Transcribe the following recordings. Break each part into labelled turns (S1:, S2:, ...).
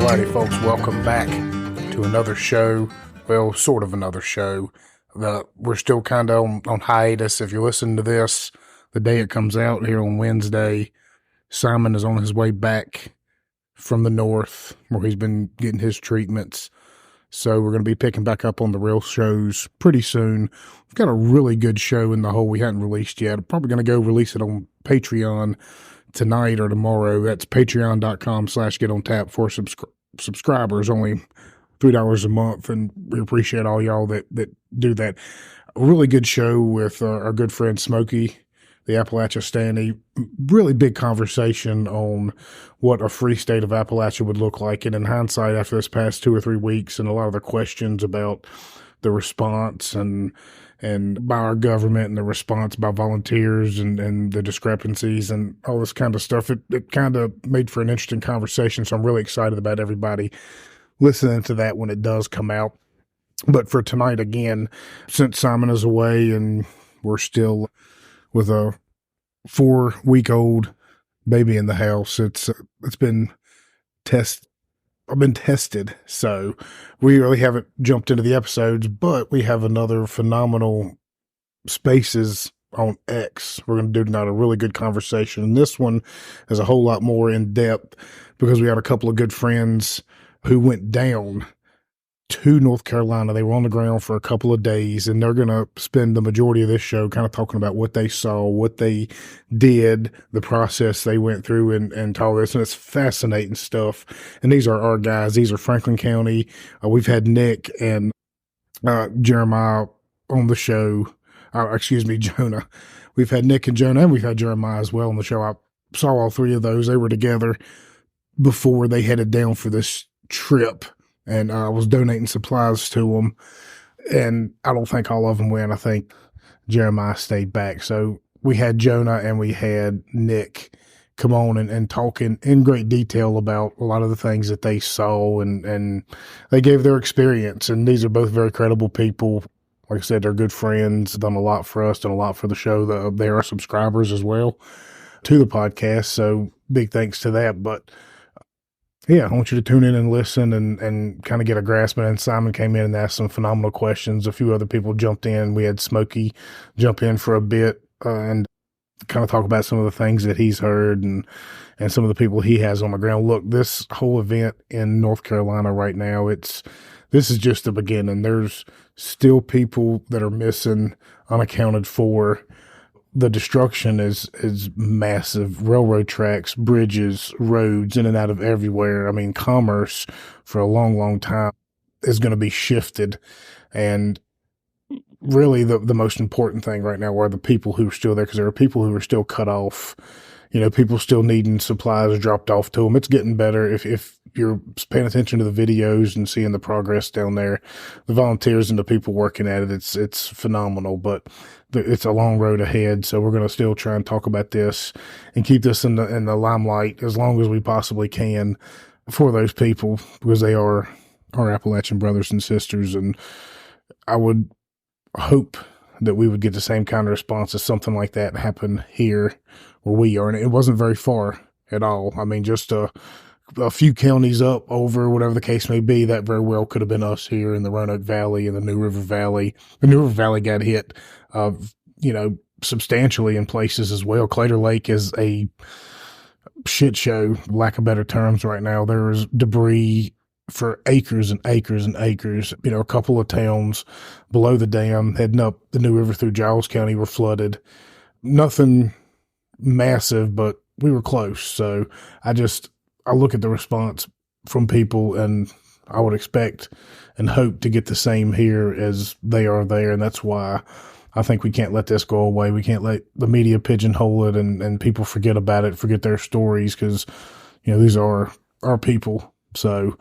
S1: Alrighty, folks, welcome back to another show. Well, sort of another show. We're still kind of on hiatus. If you're listening to this, the day it comes out here on Wednesday, Simon is on his way back from the north where he's been getting his treatments. So we're going to be picking back up on the real shows pretty soon. We've got a really good show in the hole we hadn't released yet. I'm probably going to go release it on Patreon tonight or tomorrow. That's patreon.com/getontap for subscribers, only $3 a month, and we appreciate all y'all that do that. A really good show with our good friend Smokey, the Appalachia Stanley. Really big conversation on what a free state of Appalachia would look like, and in hindsight, after this past 2 or 3 weeks, and a lot of the questions about the response and by our government and the response by volunteers and the discrepancies and all this kind of stuff, it kind of made for an interesting conversation. So I'm really excited about everybody listening to that when it does come out. But for tonight, again, since Simon is away and we're still with a 4-week-old baby in the house, it's been I've been tested, so we really haven't jumped into the episodes, but we have another phenomenal Spaces on X we're going to do tonight, a really good conversation. And this one is a whole lot more in depth because we had a couple of good friends who went down to North Carolina. They were on the ground for a couple of days, and they're going to spend the majority of this show kind of talking about what they saw, what they did, the process they went through, and all this. And it's fascinating stuff. And these are our guys. These are Franklin County. We've had Nick and Jeremiah on the show. Jonah. We've had Nick and Jonah, and we've had Jeremiah as well on the show. I saw all three of those. They were together before they headed down for this trip. And I was donating supplies to them, and I don't think all of them went. I think Jeremiah stayed back. So we had Jonah and we had Nick come on and talk in great detail about a lot of the things that they saw, and they gave their experience. And these are both very credible people. Like I said, they're good friends, done a lot for us, done a lot for the show. They are subscribers as well to the podcast. So big thanks to that. But yeah, I want you to tune in and listen and kind of get a grasp. And Simon came in and asked some phenomenal questions. A few other people jumped in. We had Smokey jump in for a bit and kind of talk about some of the things that he's heard and some of the people he has on the ground. Look, this whole event in North Carolina right now, this is just the beginning. There's still people that are missing, unaccounted for. The destruction is massive. Railroad tracks, bridges, roads, in and out of everywhere. I mean, commerce for a long, long time is going to be shifted. And really the most important thing right now are the people who are still there, because there are people who are still cut off. People still needing supplies dropped off to them. It's getting better. If you're paying attention to the videos and seeing the progress down there, the volunteers and the people working at it, it's phenomenal, but it's a long road ahead. So we're going to still try and talk about this and keep this in the limelight as long as we possibly can for those people, because they are our Appalachian brothers and sisters. And I would hope that we would get the same kind of response as something like that happen here where we are. And it wasn't very far at all. I mean, just a few counties up over, whatever the case may be, that very well could have been us here in the Roanoke Valley and the New River Valley. The New River Valley got hit, substantially in places as well. Claytor Lake is a shit show, lack of better terms right now. There's debris for acres and acres and acres. A couple of towns below the dam heading up the New River through Giles County were flooded. Nothing massive, but we were close. So I look at the response from people, and I would expect and hope to get the same here as they are there. And that's why I think we can't let this go away. We can't let the media pigeonhole it and people forget about it, forget their stories, because, these are our people. So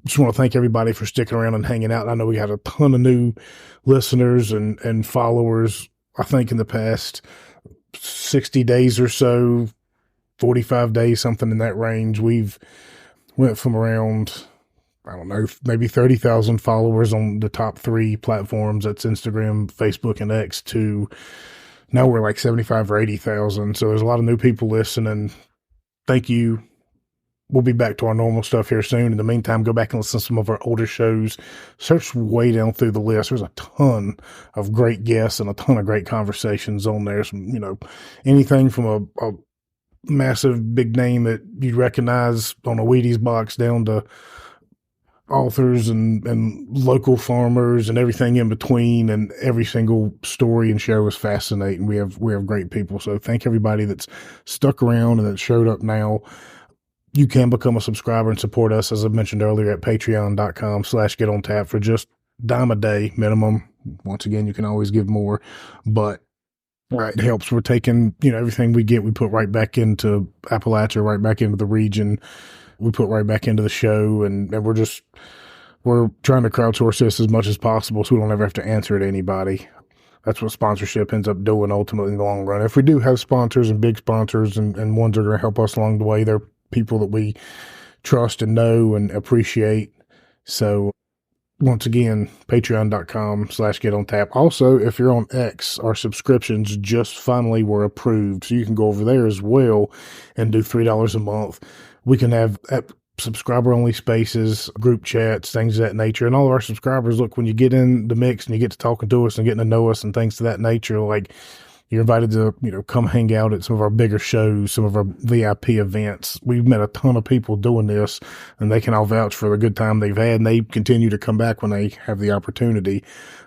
S1: just want to thank everybody for sticking around and hanging out. I know we had a ton of new listeners and followers. I think in the past 60 days or so, 45 days, something in that range, we've went from around, I don't know, maybe 30,000 followers on the top 3 platforms. That's Instagram, Facebook, and X, to now we're like 75 or 80,000. So there's a lot of new people listening. Thank you we'll be back to our normal stuff here soon. In the meantime, go back and listen to some of our older shows. Search way down through the list. There's a ton of great guests and a ton of great conversations on there. Some, anything from a massive big name that you recognize on a Wheaties box down to authors and local farmers and everything in between, and every single story and show is fascinating. We have great people. So thank everybody that's stuck around and that showed up now. You can become a subscriber and support us, as I mentioned earlier, at patreon.com/getontap for just $10 a day minimum. Once again, you can always give more, but it helps. We're taking, everything we get, we put right back into Appalachia, right back into the region. We put right back into the show, and we're trying to crowdsource this as much as possible so we don't ever have to answer to anybody. That's what sponsorship ends up doing ultimately in the long run. If we do have sponsors and big sponsors and ones that are going to help us along the way, they're people that we trust and know and appreciate. So once again, patreon.com/getontap. Also, if you're on X, our subscriptions just finally were approved. So you can go over there as well and do $3 a month. We can have subscriber only spaces, group chats, things of that nature. And all of our subscribers, look, when you get in the mix and you get to talking to us and getting to know us and things of that nature, like, you're invited to, come hang out at some of our bigger shows, some of our VIP events. We've met a ton of people doing this, and they can all vouch for the good time they've had, and they continue to come back when they have the opportunity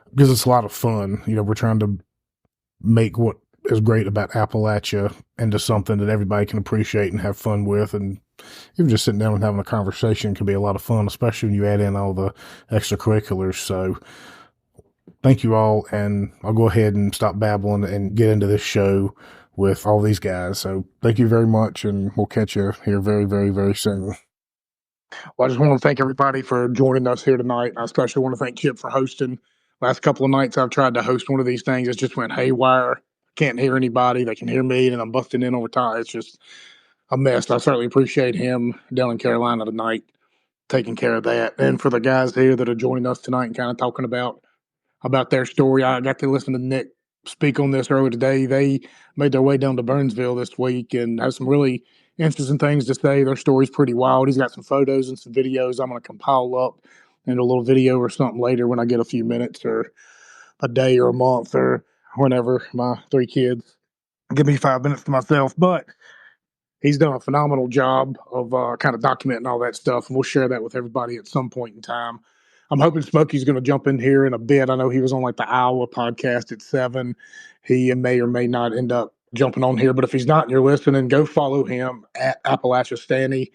S1: because it's a lot of fun. We're trying to make what is great about Appalachia into something that everybody can appreciate and have fun with. And even just sitting down and having a conversation can be a lot of fun, especially when you add in all the extracurriculars. So thank you all, and I'll go ahead and stop babbling and get into this show with all these guys. So thank you very much, and we'll catch you here very, very, very soon. Well, I just want to thank everybody for joining us here tonight. I especially want to thank Chip for hosting. Last couple of nights I've tried to host one of these things. It just went haywire. Can't hear anybody. They can hear me, and I'm busting in over time. It's just a mess. I certainly appreciate him down in Carolina tonight taking care of that. And for the guys here that are joining us tonight and kind of talking about their story. I got to listen to Nick speak on this earlier today. They made their way down to Burnsville this week and have some really interesting things to say. Their story's pretty wild. He's got some photos and some videos I'm going to compile up in a little video or something later when I get a few minutes or a day or a month or whenever my 3 kids give me 5 minutes to myself. But he's done a phenomenal job of kind of documenting all that stuff, and we'll share that with everybody at some point in time. I'm hoping Smokey's going to jump in here in a bit. I know he was on like the Iowa podcast at 7. He may or may not end up jumping on here, but if he's not and you're listening, go follow him at Appalachia Stanny.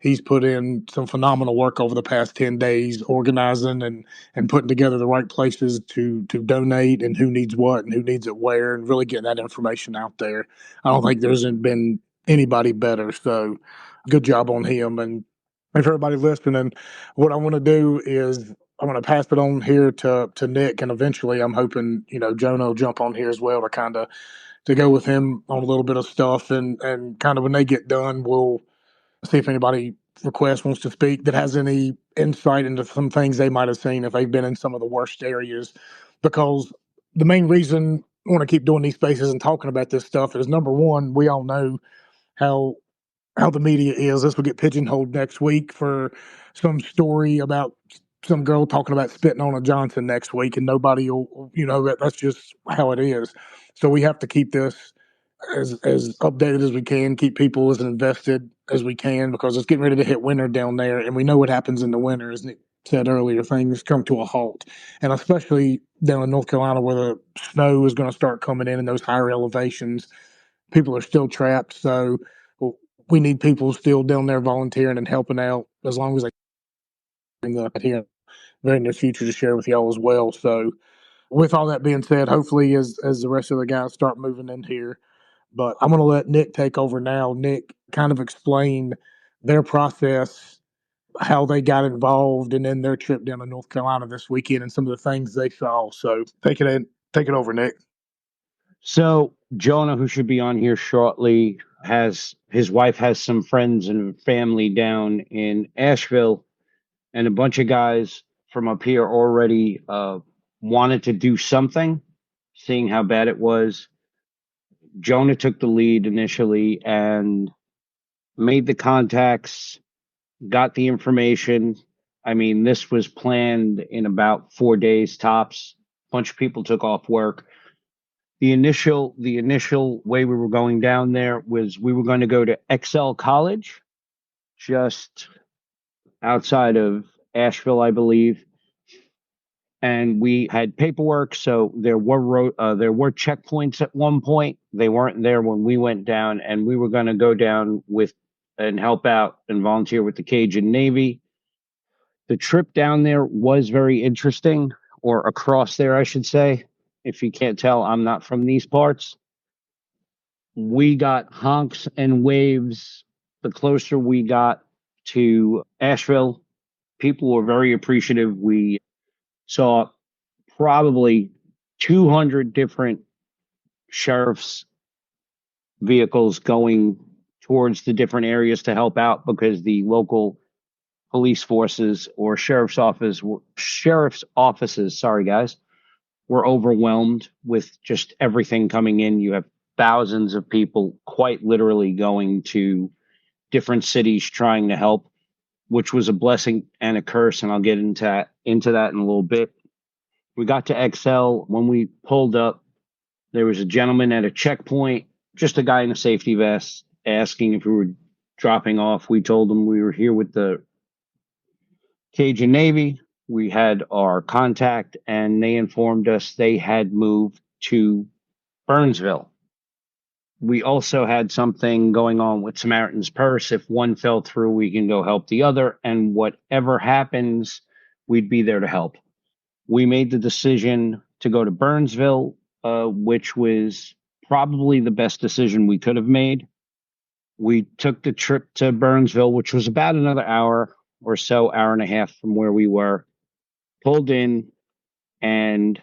S1: He's put in some phenomenal work over the past 10 days, organizing and putting together the right places to donate and who needs what and who needs it where, and really getting that information out there. I don't think there's been anybody better. So good job on him. And for everybody listening, what I want to do is I'm going to pass it on here to Nick, and eventually I'm hoping, Jonah will jump on here as well to kind of to go with him on a little bit of stuff. And kind of when they get done, we'll see if anybody request wants to speak that has any insight into some things they might have seen if they've been in some of the worst areas. Because the main reason I want to keep doing these spaces and talking about this stuff is, number one, we all know how the media is. This will get pigeonholed next week for some story about some girl talking about spitting on a Johnson next week, and nobody will, that's just how it is. So we have to keep this as updated as we can, keep people as invested as we can, because it's getting ready to hit winter down there, and we know what happens in the winter. As Nick said earlier, things come to a halt, and especially down in North Carolina where the snow is going to start coming in those higher elevations, people are still trapped. So we need people still down there volunteering and helping out as long as they can bring that here very near future to share with y'all as well. So with all that being said, hopefully as the rest of the guys start moving in here, but I'm going to let Nick take over now. Nick, kind of explain their process, how they got involved, and then their trip down to North Carolina this weekend and some of the things they saw. So take it over, Nick.
S2: So Jonah, who should be on here shortly, his wife has some friends and family down in Asheville, and a bunch of guys from up here already wanted to do something, seeing how bad it was. Jonah took the lead initially and made the contacts got the information. I mean, this was planned in about 4 days tops. A bunch of people took off work. The initial way we were going down there was we were going to go to Excel College, just outside of Asheville, I believe. And we had paperwork, so there were checkpoints at one point. They weren't there when we went down, and we were going to go down with and help out and volunteer with the Cajun Navy. The trip down there was very interesting, or across there, I should say. If you can't tell, I'm not from these parts. We got honks and waves the closer we got to Asheville. People were very appreciative. We saw probably 200 different sheriff's vehicles going towards the different areas to help out because the local police forces or sheriff's offices, sorry guys, were overwhelmed with just everything coming in. You have thousands of people quite literally going to different cities trying to help, which was a blessing and a curse, and I'll get into that in a little bit. We got to XL. When we pulled up, there was a gentleman at a checkpoint, just a guy in a safety vest, asking if we were dropping off. We told him we were here with the Cajun Navy. We had our contact, and they informed us they had moved to Burnsville. We also had something going on with Samaritan's Purse. If one fell through, we can go help the other, and whatever happens, we'd be there to help. We made the decision to go to Burnsville, which was probably the best decision we could have made. We took the trip to Burnsville, which was about another hour or so, hour and a half from where we were, pulled in, and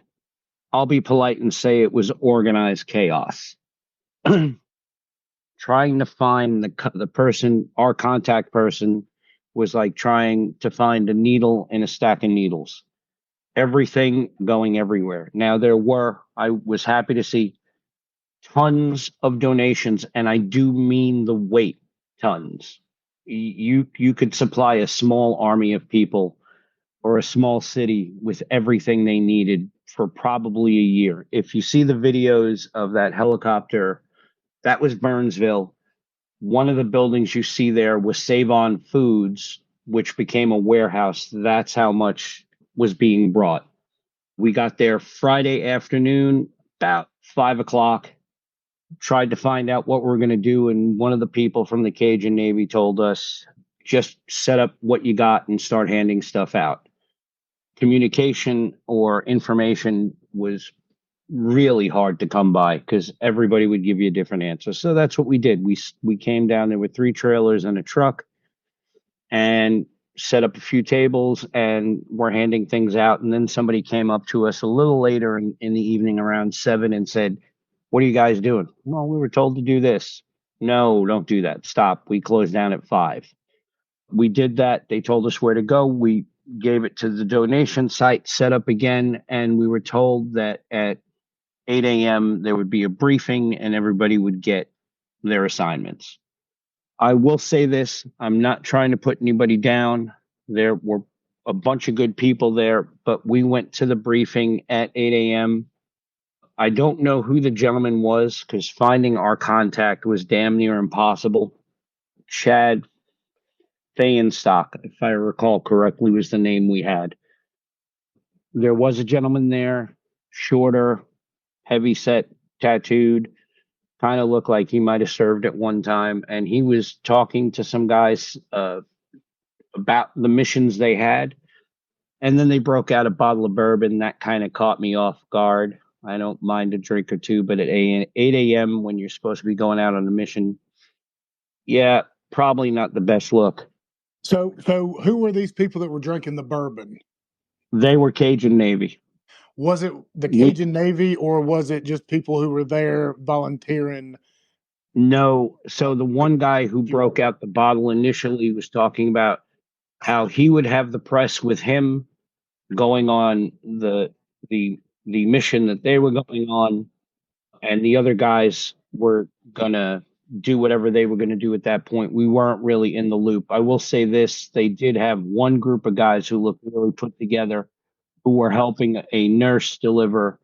S2: I'll be polite and say it was organized chaos. Trying to find the person, our contact person, was like trying to find a needle in a stack of needles. Everything going everywhere. Now I was happy to see tons of donations, and I do mean the weight, tons. You could supply a small army of people or a small city with everything they needed for probably a year. If you see the videos of that helicopter, that was Burnsville. One of the buildings you see there was Save On Foods, which became a warehouse. That's how much was being brought. We got there Friday afternoon, about 5 o'clock, tried to find out what we're going to do. And one of the people from the Cajun Navy told us, just set up what you got and start handing stuff out. Communication or information was really hard to come by because everybody would give you a different answer. So that's what we did. We came down there with 3 trailers and a truck and set up a few tables, and we're handing things out. And then somebody came up to us a little later in the evening around 7 and said, "What are you guys doing?" "Well, we were told to do this." "No, don't do that. Stop. We closed down at 5. We did that. They told us where to go. We gave it to the donation site, set up again, and we were told that at 8 a.m. there would be a briefing and everybody would get their assignments. I will say this, I'm not trying to put anybody down. There were a bunch of good people there, but we went to the briefing at 8 a.m. I don't know who the gentleman was because finding our contact was damn near impossible. Chad Fayenstock, if I recall correctly, was the name we had. There was a gentleman there, shorter, heavy set, tattooed, kind of looked like he might have served at one time, and he was talking to some guys about the missions they had. And then they broke out a bottle of bourbon. That kind of caught me off guard. I don't mind a drink or two, but at 8 a.m. when you're supposed to be going out on a mission, yeah, probably not the best look.
S1: So who were these people that were drinking the bourbon?
S2: They were Cajun Navy.
S1: Was it the Cajun Navy, or was it just people who were there volunteering?
S2: No. So the one guy who broke out the bottle initially was talking about how he would have the press with him going on the mission that they were going on, and the other guys were gonna do whatever they were going to do at that point. We weren't really in the loop. I will say this, they did have one group of guys who looked really put together, who were helping a nurse deliver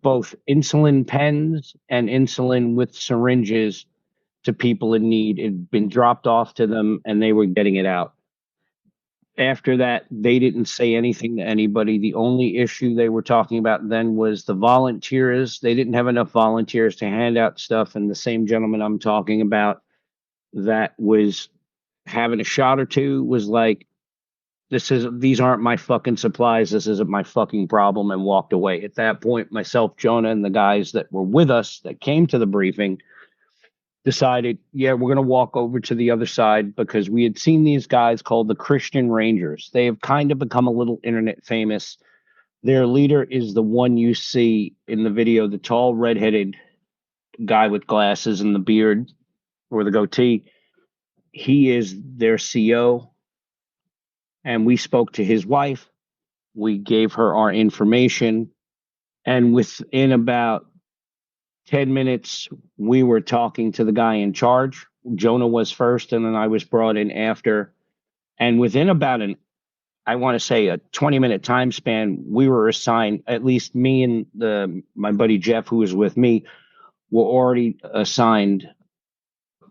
S2: both insulin pens and insulin with syringes to people in need. It had been dropped off to them and they were getting it out. After that, they didn't say anything to anybody. The only issue they were talking about then was the volunteers. They didn't have enough volunteers to hand out stuff. And the same gentleman I'm talking about that was having a shot or two was like, these aren't my fucking supplies. This isn't my fucking problem, and walked away. At that point, myself, Jonah, and the guys that were with us that came to the briefing decided, yeah, we're going to walk over to the other side, because we had seen these guys called the Christian Rangers. They have kind of become a little internet famous. Their leader is the one you see in the video, the tall, redheaded guy with glasses and the beard or the goatee. He is their CO. And we spoke to his wife. We gave her our information. And within about 10 minutes, we were talking to the guy in charge. Jonah was first, and then I was brought in after. And within about I want to say a 20-minute time span, we were assigned, at least me and my buddy Jeff, who was with me, were already assigned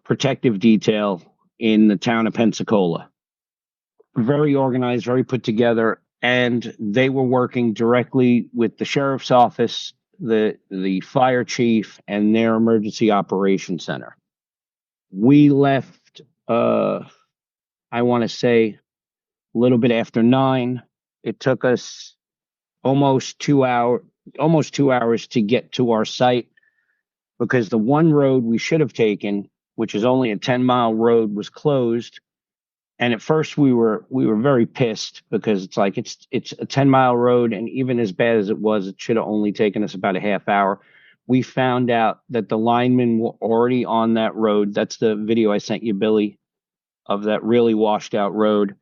S2: protective detail in the town of Pensacola. Very organized, very put together, and they were working directly with the sheriff's office, the fire chief, and their emergency operations center. We left, I want to say, a little bit after 9. It took us almost 2 hours to get to our site, because the one road we should have taken, which is only a 10-mile road, was closed. And at first we were very pissed, because it's like it's a 10-mile road, and even as bad as it was, it should have only taken us about a half hour. We found out that the linemen were already on that road. That's the video I sent you, Billy, of that really washed out road,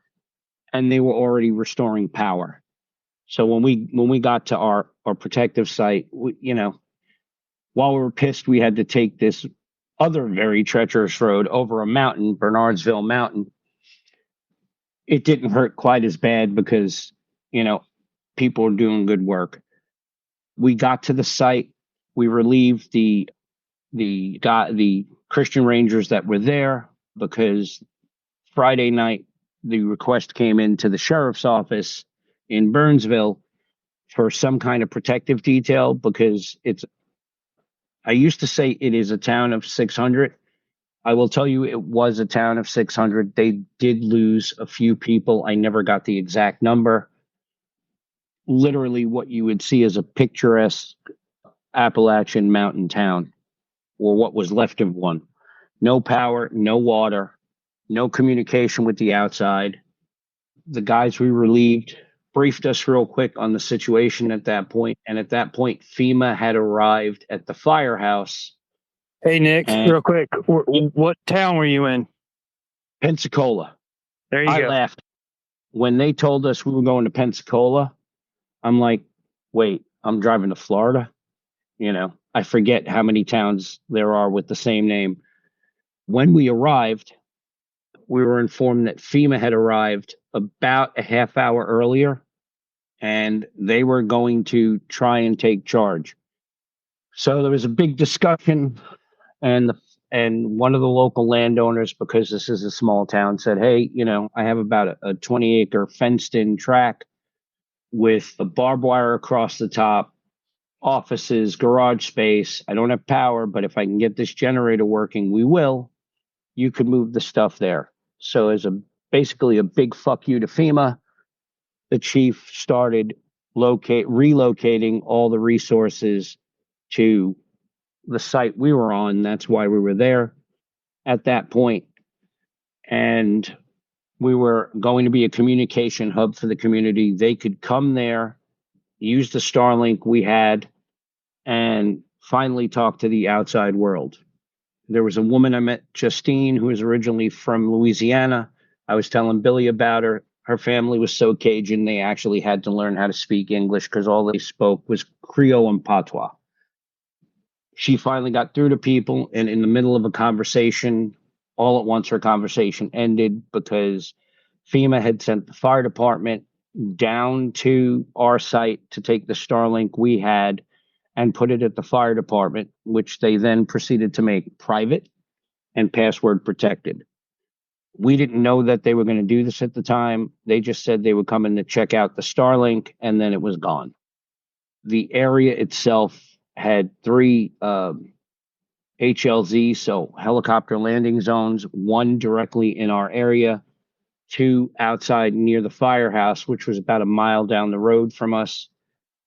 S2: and they were already restoring power. So when we got to our protective site, while we were pissed, we had to take this other very treacherous road over a mountain, Bernardsville Mountain. It didn't hurt quite as bad, because, people are doing good work. We got to the site. We relieved the Christian Rangers that were there, because Friday night the request came into the sheriff's office in Burnsville for some kind of protective detail, because I used to say it is a town of 600. I will tell you, it was a town of 600. They did lose a few people. I never got the exact number. Literally what you would see as a picturesque Appalachian mountain town, or what was left of one. No power, no water, no communication with the outside. The guys we relieved briefed us real quick on the situation at that point. And at that point, FEMA had arrived at the firehouse.
S3: Hey, Nick, real quick, what town were you in?
S2: Pensacola.
S3: There you go.
S2: I laughed. When they told us we were going to Pensacola, I'm like, wait, I'm driving to Florida? I forget how many towns there are with the same name. When we arrived, we were informed that FEMA had arrived about a half hour earlier, and they were going to try and take charge. So there was a big discussion, and one of the local landowners, because this is a small town, said, hey, I have about a 20-acre fenced-in tract with a barbed wire across the top, offices, garage space. I don't have power, but if I can get this generator working, we will. You could move the stuff there. So as basically a big fuck you to FEMA, the chief started relocating all the resources to the site we were on. That's why we were there at that point. And we were going to be a communication hub for the community. They could come there, use the Starlink we had, and finally talk to the outside world. There was a woman I met, Justine, who was originally from Louisiana. I was telling Billy about her. Her family was so Cajun, they actually had to learn how to speak English, because all they spoke was Creole and Patois. She finally got through to people, and in the middle of a conversation, all at once her conversation ended because FEMA had sent the fire department down to our site to take the Starlink we had and put it at the fire department, which they then proceeded to make private and password protected. We didn't know that they were going to do this at the time. They just said they were coming to check out the Starlink, and then it was gone. The area itself had three HLZ, so helicopter landing zones, one directly in our area, two outside near the firehouse, which was about a mile down the road from us.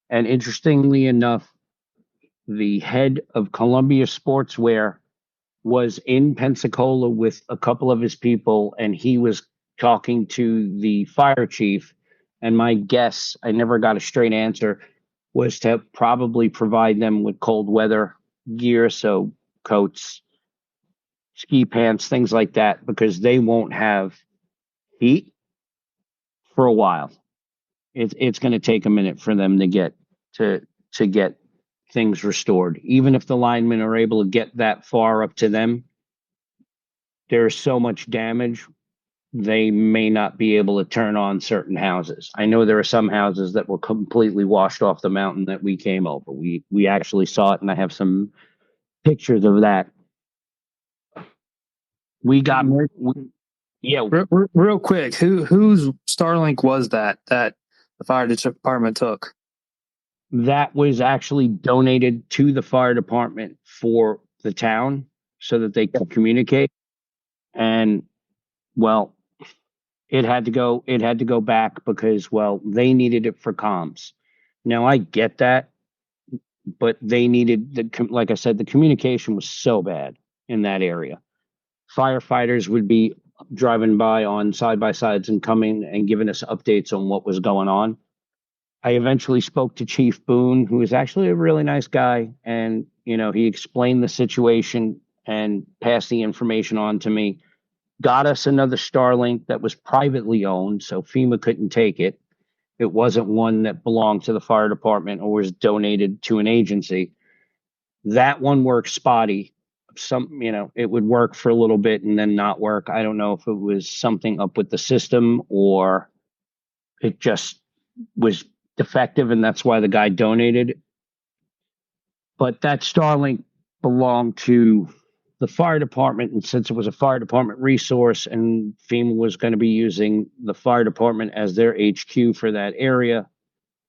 S2: And interestingly enough, the head of Columbia Sportswear was in Pensacola with a couple of his people, and he was talking to the fire chief. And my guess, I never got a straight answer, was to probably provide them with cold weather gear, so coats, ski pants, things like that, because they won't have heat for a while. It's going to take a minute for them to get things restored. Even if the linemen are able to get that far up to them, there's so much damage, they may not be able to turn on certain houses. I know there are some houses that were completely washed off the mountain that we came over. We actually saw it, and I have some pictures of that. We got, yeah.
S3: Real quick, whose Starlink was that the fire department took?
S2: That was actually donated to the fire department for the town so that they could communicate. And well, it had to go back because, well, they needed it for comms. Now I get that, but they needed like I said, the communication was so bad in that area. Firefighters would be driving by on side by sides and coming and giving us updates on what was going on. I eventually spoke to Chief Boone, who is actually a really nice guy, and he explained the situation and passed the information on to me. Got us another Starlink that was privately owned, so FEMA couldn't take it. It wasn't one that belonged to the fire department or was donated to an agency. That one works spotty. It would work for a little bit and then not work. I don't know if it was something up with the system or it just was defective, and that's why the guy donated. But that Starlink belonged to the fire department, and since it was a fire department resource and FEMA was going to be using the fire department as their HQ for that area,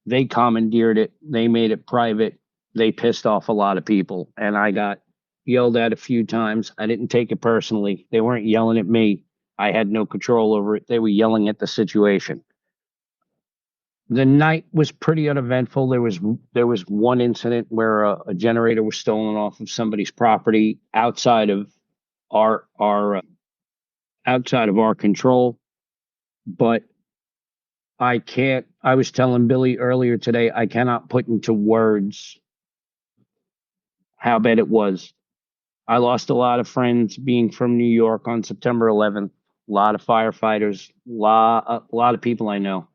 S2: they commandeered it. They made it private. They pissed off a lot of people, and I got yelled at a few times. I didn't take it personally. They weren't yelling at me. I had no control over it. They were yelling at the situation. The night was pretty uneventful. There was one incident where a generator was stolen off of somebody's property outside of our control. But I was telling Billy earlier today, I cannot put into words how bad it was. I lost a lot of friends being from New York on September 11th. A lot of firefighters, a lot of people I know.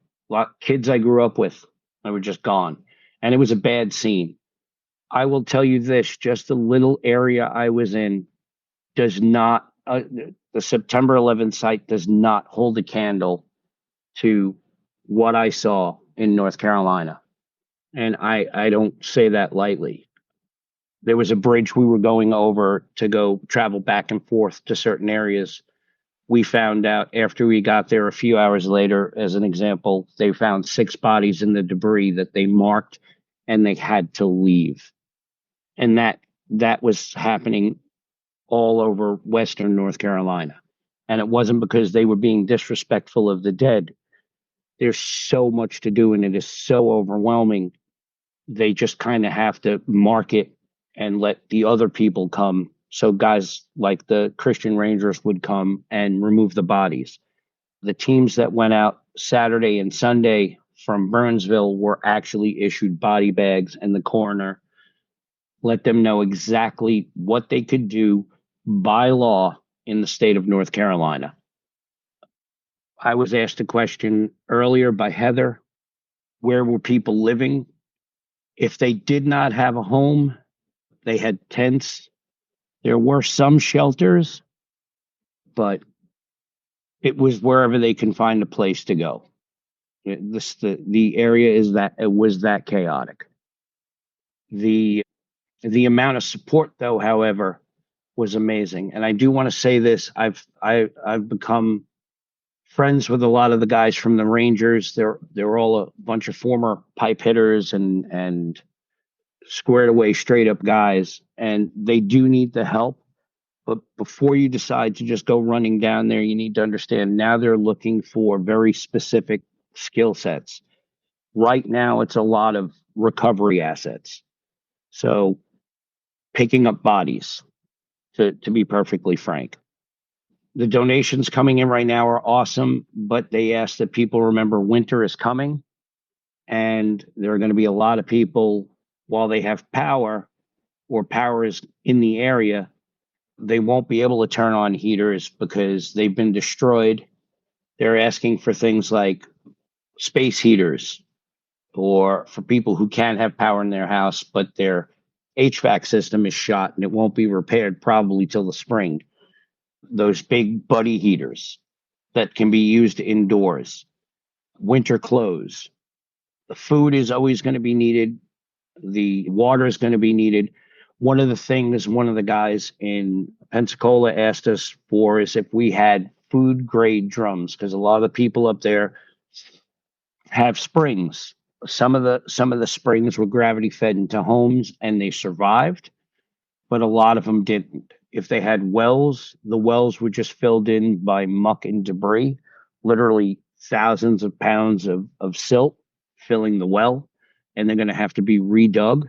S2: Kids I grew up with, they were just gone. And it was a bad scene. I will tell you this, just the little area I was in does not, the September 11th site does not hold a candle to what I saw in North Carolina. And I don't say that lightly. There was a bridge we were going over to go travel back and forth to certain areas. We found out after we got there a few hours later, as an example, they found 6 bodies in the debris that they marked, and they had to leave. And that was happening all over Western North Carolina. And it wasn't because they were being disrespectful of the dead. There's so much to do, and it is so overwhelming. They just kind of have to mark it and let the other people come. So guys like the Christian Rangers would come and remove the bodies. The teams that went out Saturday and Sunday from Burnsville were actually issued body bags, and the coroner let them know exactly what they could do by law in the state of North Carolina. I was asked a question earlier by Heather, where were people living? If they did not have a home, They had tents. There were some shelters, but it was wherever they can find a place to go. The area is that it was that chaotic. The amount of support, though, however, was amazing. And I do want to say this: I've become friends with a lot of the guys from the Rangers. They're all a bunch of former pipe hitters and squared away, straight up guys, and they do need the help. But before you decide to just go running down there, you need to understand now they're looking for very specific skill sets. Right now, it's a lot of recovery assets. So picking up bodies, to be perfectly frank. The donations coming in right now are awesome, but they ask that people remember winter is coming. And there are going to be a lot of people, while they have power or power is in the area, they won't be able to turn on heaters because they've been destroyed. They're asking for things like space heaters, or for people who can't have power in their house, but their HVAC system is shot and it won't be repaired probably till the spring. Those big buddy heaters that can be used indoors, winter clothes. The food is always going to be needed. The water is going to be needed. One of the things one of the guys in Pensacola asked us for is if we had food grade drums, because a lot of the people up there have springs. Some of the springs were gravity fed into homes and they survived, but a lot of them didn't. If they had wells, the wells were just filled in by muck and debris, literally thousands of pounds of silt filling the well, and they're going to have to be redug.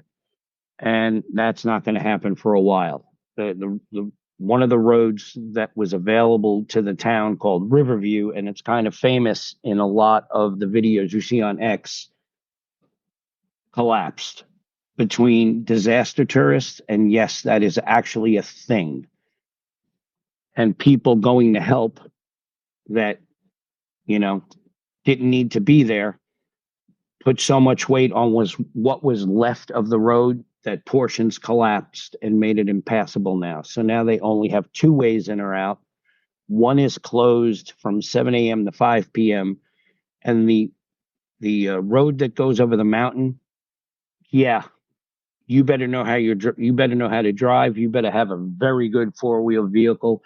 S2: And that's not going to happen for a while. The one of the roads that was available to the town called Riverview, and it's kind of famous in a lot of the videos you see on X, collapsed between disaster tourists, and yes, that is actually a thing, and people going to help that, didn't need to be there, put so much weight on what was left of the road that portions collapsed and made it impassable now. So now they only have two ways in or out. One is closed from 7 a.m. to 5 p.m. And the road that goes over the mountain, yeah, you better know how to drive. You better have a very good four-wheel vehicle,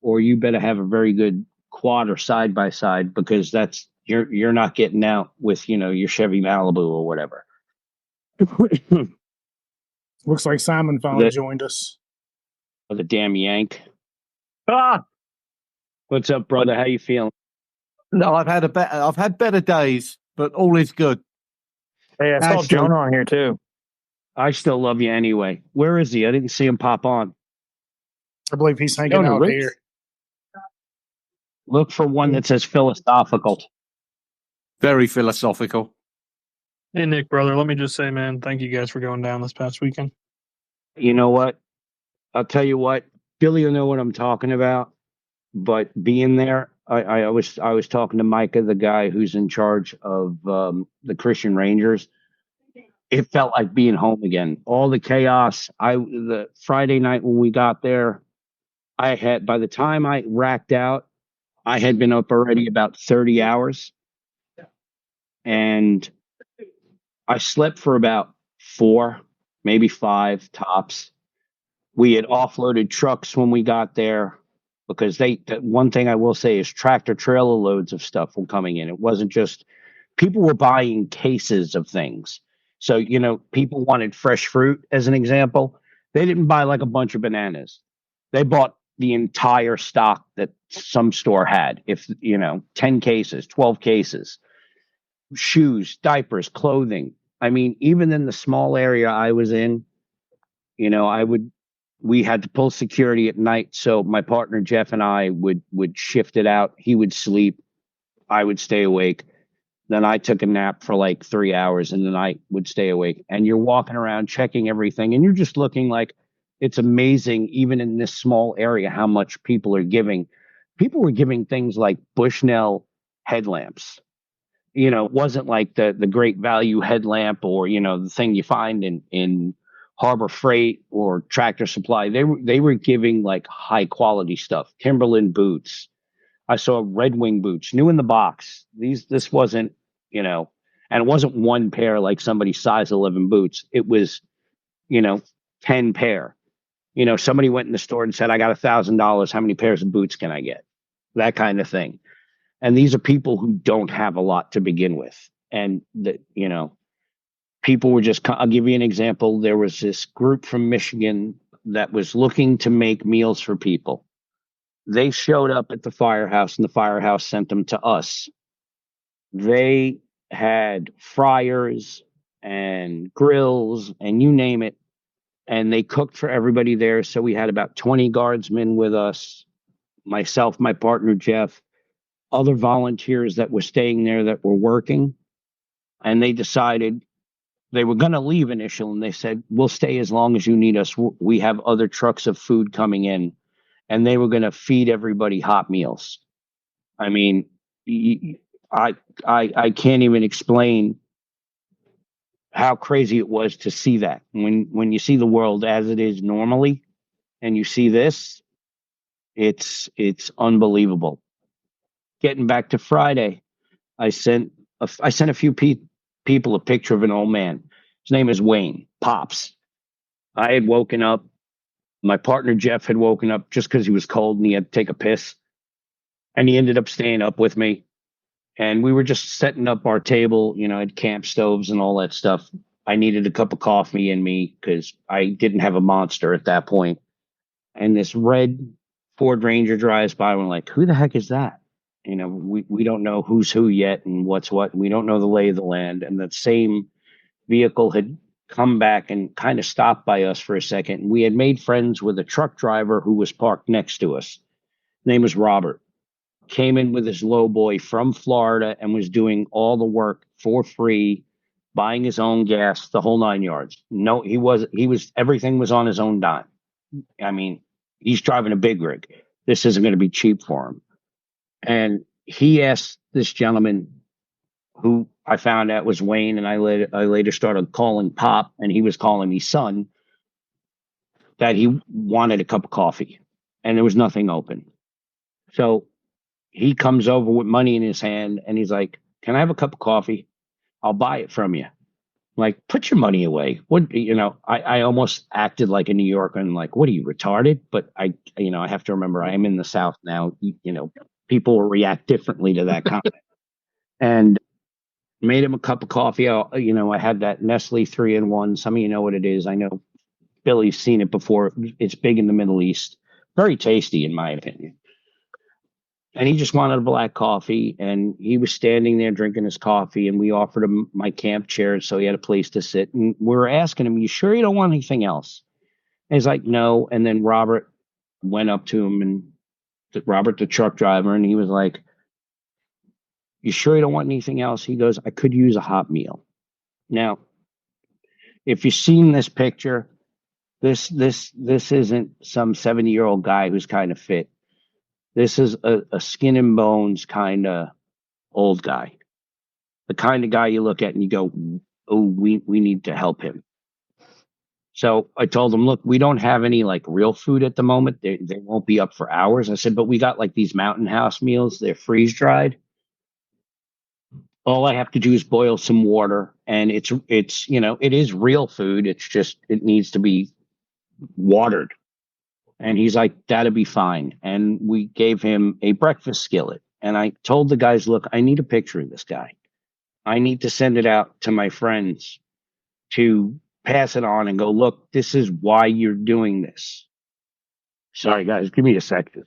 S2: or you better have a very good quad or side by side, because you're not getting out with your Chevy Malibu or whatever.
S1: Looks like Simon finally joined us.
S2: The damn Yank.
S4: Ah,
S2: What's up, brother? How you feeling?
S4: no, I've had better days, but all is good.
S3: Hey, I saw Jonah on here too.
S2: I still love you anyway. Where is he? I didn't see him pop on.
S1: I believe he's hanging out here.
S2: Look for one that says philosophical.
S4: Very philosophical.
S3: Hey, Nick, brother, let me just say, man, thank you guys for going down this past weekend.
S2: You know what? I'll tell you what. Billy will know what I'm talking about. But being there, I was talking to Micah, the guy who's in charge of the Christian Rangers. It felt like being home again. All the chaos. The Friday night when we got there, by the time I racked out, I had been up already about 30 hours. And I slept for about 4, maybe 5 tops. We had offloaded trucks when we got there, because one thing I will say is tractor trailer loads of stuff were coming in. It wasn't just people were buying cases of things. So, people wanted fresh fruit as an example. They didn't buy like a bunch of bananas. They bought the entire stock that some store had. 10 cases, 12 cases, shoes, diapers, clothing. I mean, even in the small area I was in, we had to pull security at night. So my partner, Jeff, and I would shift it out. He would sleep. I would stay awake. Then I took a nap for like 3 hours, and then I would stay awake. And you're walking around checking everything, and you're just looking like it's amazing, even in this small area, how much people are giving. People were giving things like Bushnell headlamps. It wasn't like the great value headlamp or, the thing you find in Harbor Freight or Tractor Supply. They were giving like high quality stuff. Timberland boots. I saw Red Wing boots, new in the box. This wasn't, and it wasn't one pair like somebody's size 11 boots. It was, 10 pair. Somebody went in the store and said, I got $1,000. How many pairs of boots can I get? That kind of thing. And these are people who don't have a lot to begin with. And people were just, I'll give you an example. There was this group from Michigan that was looking to make meals for people. They showed up at the firehouse and the firehouse sent them to us. They had fryers and grills and you name it. And they cooked for everybody there. So we had about 20 guardsmen with us, myself, my partner, Jeff, other volunteers that were staying there that were working. And they decided they were going to leave initially. And they said, we'll stay as long as you need us. We have other trucks of food coming in. And they were going to feed everybody hot meals. I mean, I can't even explain how crazy it was to see that. When you see the world as it is normally, and you see this, it's unbelievable. Getting back to Friday, I sent a few people a picture of an old man. His name is Wayne Pops. I had woken up. My partner Jeff had woken up just because he was cold and he had to take a piss, and he ended up staying up with me. And we were just setting up our table, at camp stoves and all that stuff. I needed a cup of coffee in me because I didn't have a Monster at that point. And this red Ford Ranger drives by. And we're like, who the heck is that? We don't know who's who yet and what's what. We don't know the lay of the land. And that same vehicle had come back and kind of stopped by us for a second. And we had made friends with a truck driver who was parked next to us. His name was Robert. Came in with his low boy from Florida and was doing all the work for free, buying his own gas, the whole 9 yards. No, he was everything was on his own dime. I mean, he's driving a big rig. This isn't going to be cheap for him. And he asked this gentleman, who I found out was Wayne, and I later started calling Pop, and he was calling me son, that he wanted a cup of coffee, and there was nothing open. So he comes over with money in his hand and he's like, can I have a cup of coffee? I'll buy it from you. I'm like, put your money away. What, I almost acted like a New Yorker and like, what are you, retarded? But I have to remember I am in the South now. People will react differently to that comment. And made him a cup of coffee. I had that Nestle 3-in-1. Some of you know what it is. I know Billy's seen it before. It's big in the Middle East. Very tasty, in my opinion. And he just wanted a black coffee, and he was standing there drinking his coffee, and we offered him my camp chair so he had a place to sit. And we were asking him, you sure you don't want anything else? And he's like, no. And then Robert went up to him, and Robert, the truck driver, and he was like, you sure you don't want anything else? He goes, I could use a hot meal. Now, if you've seen this picture, this isn't some 70-year-old guy who's kind of fit. This is a skin and bones kind of old guy. The kind of guy you look at and you go, oh, we need to help him. So I told him, look, we don't have any like real food at the moment. They won't be up for hours. I said, but we got like these Mountain House meals. They're freeze dried. All I have to do is boil some water, and it is real food. It's just, it needs to be watered. And he's like, that'll be fine. And we gave him a breakfast skillet. And I told the guys, look, I need a picture of this guy. I need to send it out to my friends to pass it on and go, look, this is why you're doing this. Sorry, guys, give me a second.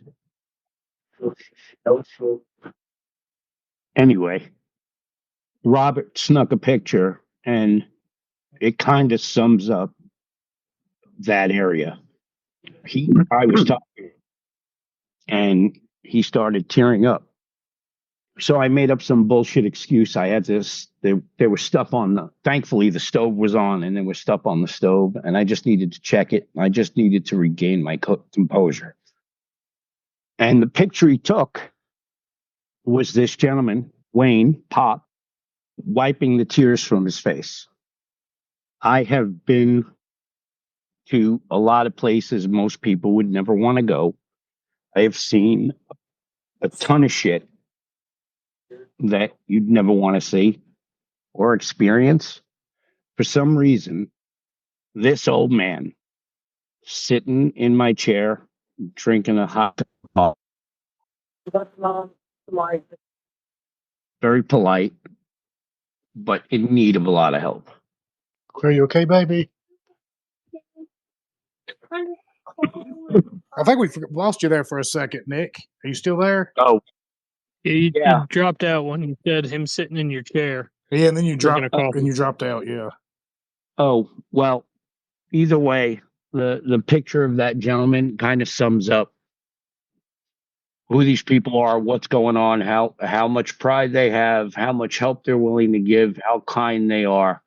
S2: Anyway, Robert snuck a picture, and it kind of sums up that area. I was talking, and he started tearing up. So I made up some bullshit excuse. I had this, there was stuff thankfully the stove was on, and there was stuff on the stove, and I just needed to check it. I just needed to regain my composure. And the picture he took was this gentleman, Wayne Pop, wiping the tears from his face. I have been to a lot of places most people would never want to go. I have seen a ton of shit that you'd never want to see or experience. For some reason, this old man sitting in my chair, drinking a hot coffee, very polite, but in need of a lot of help.
S1: Are you okay, baby? I think we lost you there for a second, Nick. Are you still there?
S2: Oh,
S3: You
S2: Yeah.
S3: dropped out when you said him sitting in your chair.
S1: Yeah, and then you
S3: Drinking
S1: dropped
S3: a coffee.
S1: and you dropped out. Yeah.
S2: well, either way, the picture of that gentleman kind of sums up who these people are, what's going on, how much pride they have, how much help they're willing to give, how kind they are.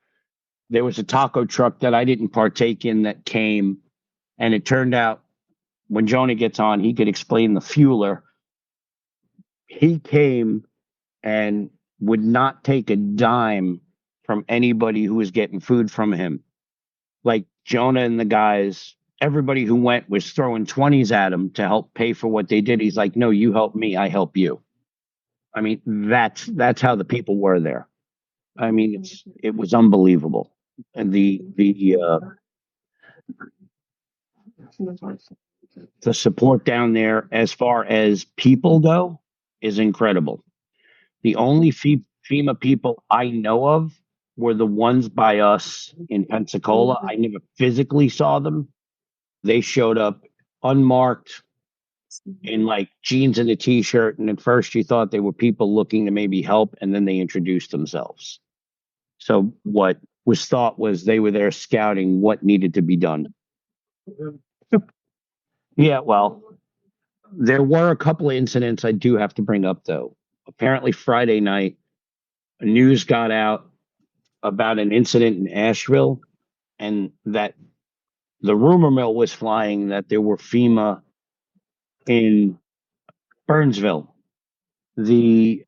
S2: There was a taco truck that I didn't partake in that came, and it turned out when Jonah gets on, he could explain the fueler. He came and would not take a dime from anybody who was getting food from him. Like Jonah and the guys, everybody who went was throwing 20s at him to help pay for what they did. He's like, no, you help me, I help you. I mean, that's how the people were there. I mean, it was unbelievable. And the support down there as far as people go is incredible. The only FEMA people I know of were the ones by us in Pensacola. I never physically saw them. They showed up unmarked in like jeans and a t-shirt, and at first you thought they were people looking to maybe help, and then they introduced themselves. So what was thought was they were there scouting what needed to be done. Yeah, well, there were a couple of incidents I do have to bring up, though. Apparently, Friday night, news got out about an incident in Asheville, and that the rumor mill was flying that there were FEMA in Burnsville. A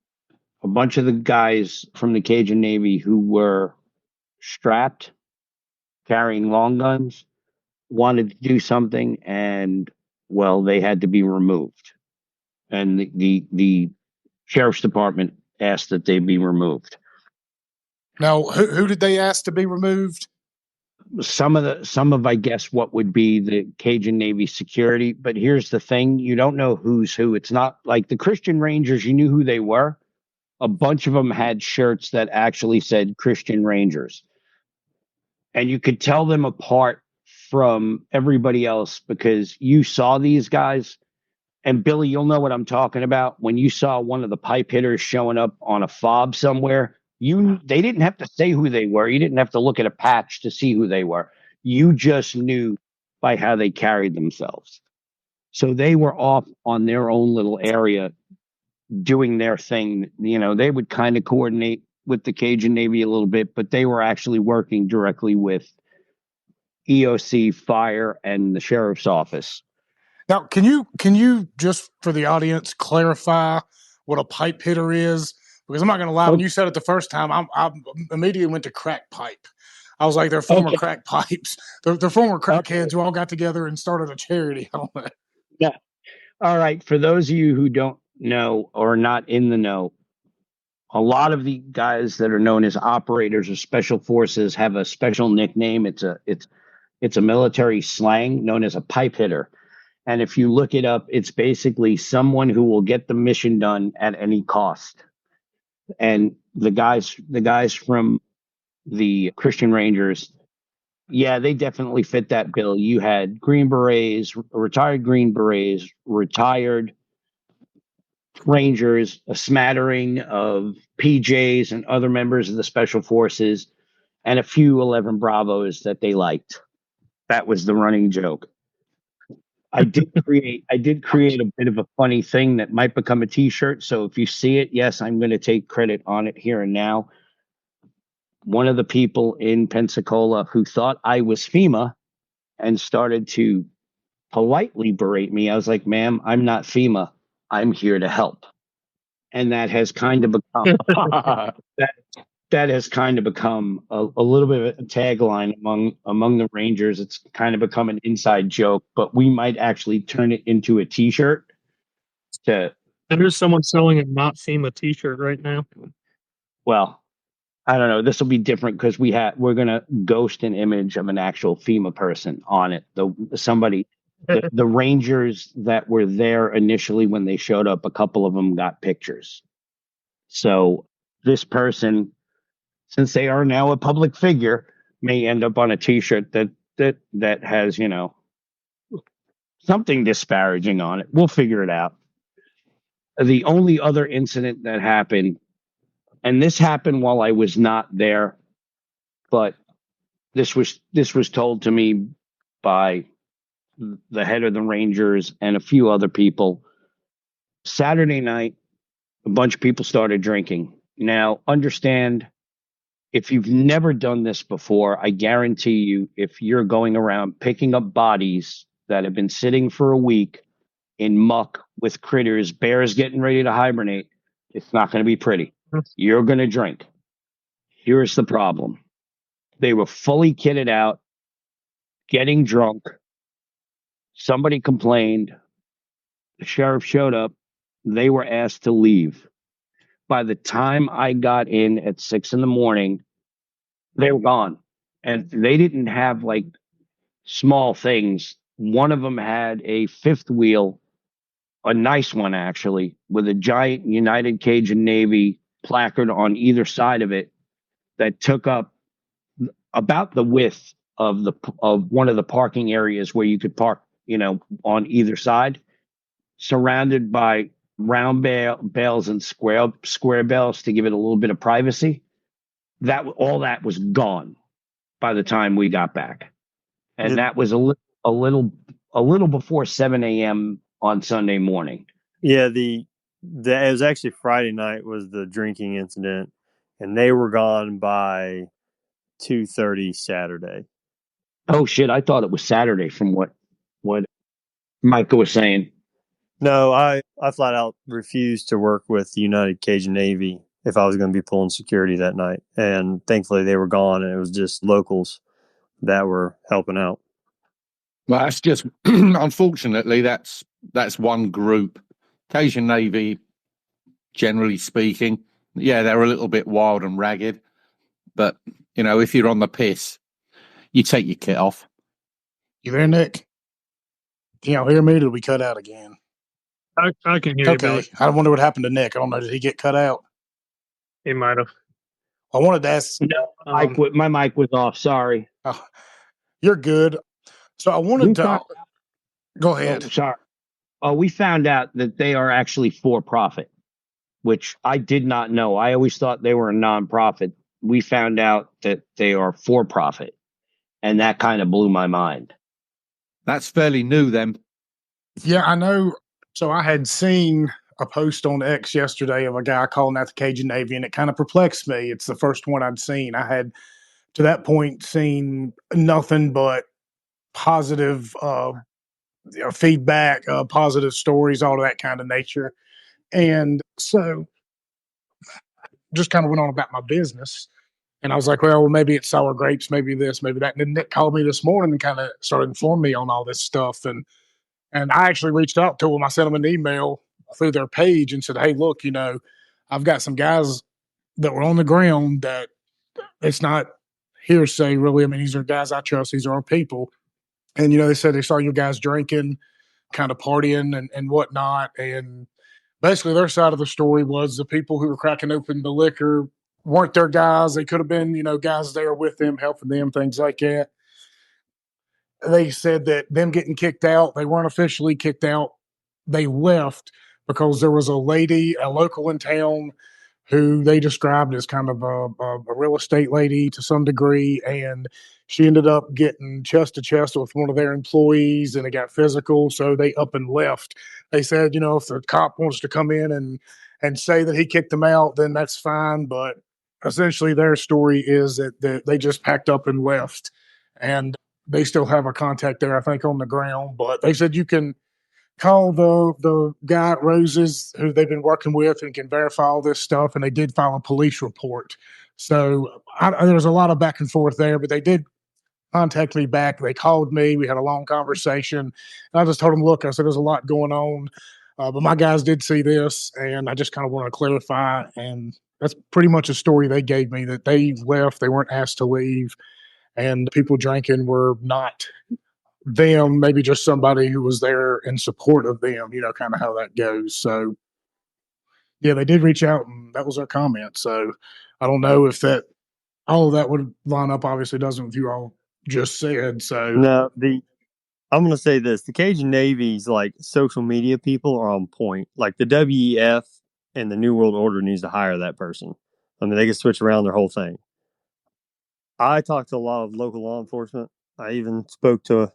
S2: bunch of the guys from the Cajun Navy who were strapped, carrying long guns, wanted to do something, and well, they had to be removed. And the sheriff's department asked that they be removed.
S1: Now, who did they ask to be removed?
S2: Some of I guess what would be the Cajun Navy security. But here's the thing: you don't know who's who. It's not like the Christian Rangers. You knew who they were. A bunch of them had shirts that actually said Christian Rangers, and you could tell them apart from everybody else because you saw these guys. And Billy, you'll know what I'm talking about. When you saw one of the pipe hitters showing up on a fob somewhere, they didn't have to say who they were. You didn't have to look at a patch to see who they were. You just knew by how they carried themselves. So they were off on their own little area doing their thing. You know, they would kind of coordinate with the Cajun Navy a little bit, but they were actually working directly with EOC, fire, and the sheriff's office.
S1: Now, can you just for the audience clarify what a pipe hitter is? Because I'm not going to lie, when you said it the first time, I immediately went to crack pipe. I was like, they're former crack pipes. They're former crackheads who all got together and started a charity on it.
S2: Yeah. All right. For those of you who don't know or not in the know, a lot of the guys that are known as operators or special forces have a special nickname. It's a military slang known as a pipe hitter. And if you look it up, it's basically someone who will get the mission done at any cost. And the guys from the Christian Rangers, yeah, they definitely fit that bill. You had Green Berets, retired Green Berets, retired Rangers, a smattering of PJs and other members of the Special Forces, and a few 11 Bravos that they liked. That was the running joke. I did create a bit of a funny thing that might become a t-shirt. So if you see it, yes, I'm going to take credit on it here and now. One of the people in Pensacola who thought I was FEMA and started to politely berate me. I was like, ma'am, I'm not FEMA. I'm here to help. And that has kind of become that has kind of become a little bit of a tagline among the Rangers. It's kind of become an inside joke, but we might actually turn it into a T-shirt. To
S5: And there's someone selling a not FEMA T-shirt right now.
S2: well, I don't know. This will be different because we're gonna ghost an image of an actual FEMA person on it. The Rangers that were there initially when they showed up, a couple of them got pictures. So this person, since they are now a public figure, may end up on a T-shirt that has, something disparaging on it. We'll figure it out. The only other incident that happened, and this happened while I was not there, but this was told to me by the head of the Rangers and a few other people. Saturday night, a bunch of people started drinking. Now, understand, if you've never done this before, I guarantee you, if you're going around picking up bodies that have been sitting for a week in muck with critters, bears getting ready to hibernate, it's not going to be pretty. You're going to drink. Here's the problem. They were fully kitted out, getting drunk. Somebody complained. The sheriff showed up. They were asked to leave. By the time I got in at 6 a.m, they were gone. And they didn't have like small things. One of them had a fifth wheel, a nice one actually, with a giant United Cajun Navy placard on either side of it that took up about the width of one of the parking areas where you could park, on either side, surrounded by round bales and square bales to give it a little bit of privacy. All that was gone by the time we got back, and that was a little before 7 a.m. on Sunday morning.
S6: Yeah, it was actually Friday night was the drinking incident, and they were gone by 2:30 Saturday.
S2: Oh shit! I thought it was Saturday from what Micah was saying.
S6: No, I flat out refused to work with the United Cajun Navy if I was going to be pulling security that night, and thankfully they were gone, and it was just locals that were helping out.
S4: Well, that's just unfortunately that's one group. Cajun Navy, generally speaking, yeah, they're a little bit wild and ragged, but if you're on the piss, you take your kit off.
S1: You there, Nick? Can y'all hear me? Or did we cut out again?
S5: I can hear you, Billy.
S1: I wonder what happened to Nick. I don't know. Did he get cut out?
S5: He might have.
S1: I wanted to ask.
S2: No, my mic was off. Sorry.
S1: Oh, you're good. So I wanted to go ahead.
S2: Oh, sorry. We found out that they are actually for profit, which I did not know. I always thought they were a nonprofit. We found out that they are for profit, and that kind of blew my mind.
S4: That's fairly new, then.
S1: Yeah, I know. So I had seen a post on X yesterday of a guy calling out the Cajun Navy, and it kind of perplexed me. It's the first one I'd seen. I had, to that point, seen nothing but positive feedback, positive stories, all of that kind of nature. And so just kind of went on about my business. And I was like, well, maybe it's sour grapes, maybe this, maybe that. And then Nick called me this morning and kind of started informing me on all this stuff. And I actually reached out to him. I sent him an email through their page and said, hey, look, I've got some guys that were on the ground that it's not hearsay, really. I mean, these are guys I trust. These are our people. And, they said they saw you guys drinking, kind of partying and whatnot. And basically their side of the story was the people who were cracking open the liquor weren't their guys. They could have been, guys there with them, helping them, things like that. They said that them getting kicked out, they weren't officially kicked out. They left because there was a local in town who they described as kind of a real estate lady to some degree. And she ended up getting chest to chest with one of their employees and it got physical. So they up and left. They said, if the cop wants to come in and say that he kicked them out, then that's fine. But essentially their story is that they just packed up and left. And they still have a contact there, I think, on the ground. But they said you can call the guy at Rose's who they've been working with and can verify all this stuff. And they did file a police report. So there was a lot of back and forth there, but they did contact me back. They called me. We had a long conversation. And I just told them, look, I said, there's a lot going on. But my guys did see this, and I just kind of want to clarify. And that's pretty much a story they gave me, that they left. They weren't asked to leave. And the people drinking were not them, maybe just somebody who was there in support of them, kind of how that goes. So, yeah, they did reach out, and that was their comment. So I don't know if all of that would line up. Obviously doesn't with you all just said. So
S6: No, I'm going to say this. The Cajun Navy's like social media people are on point. Like the WEF and the New World Order needs to hire that person. I mean, they can switch around their whole thing. I talked to a lot of local law enforcement. I even spoke to a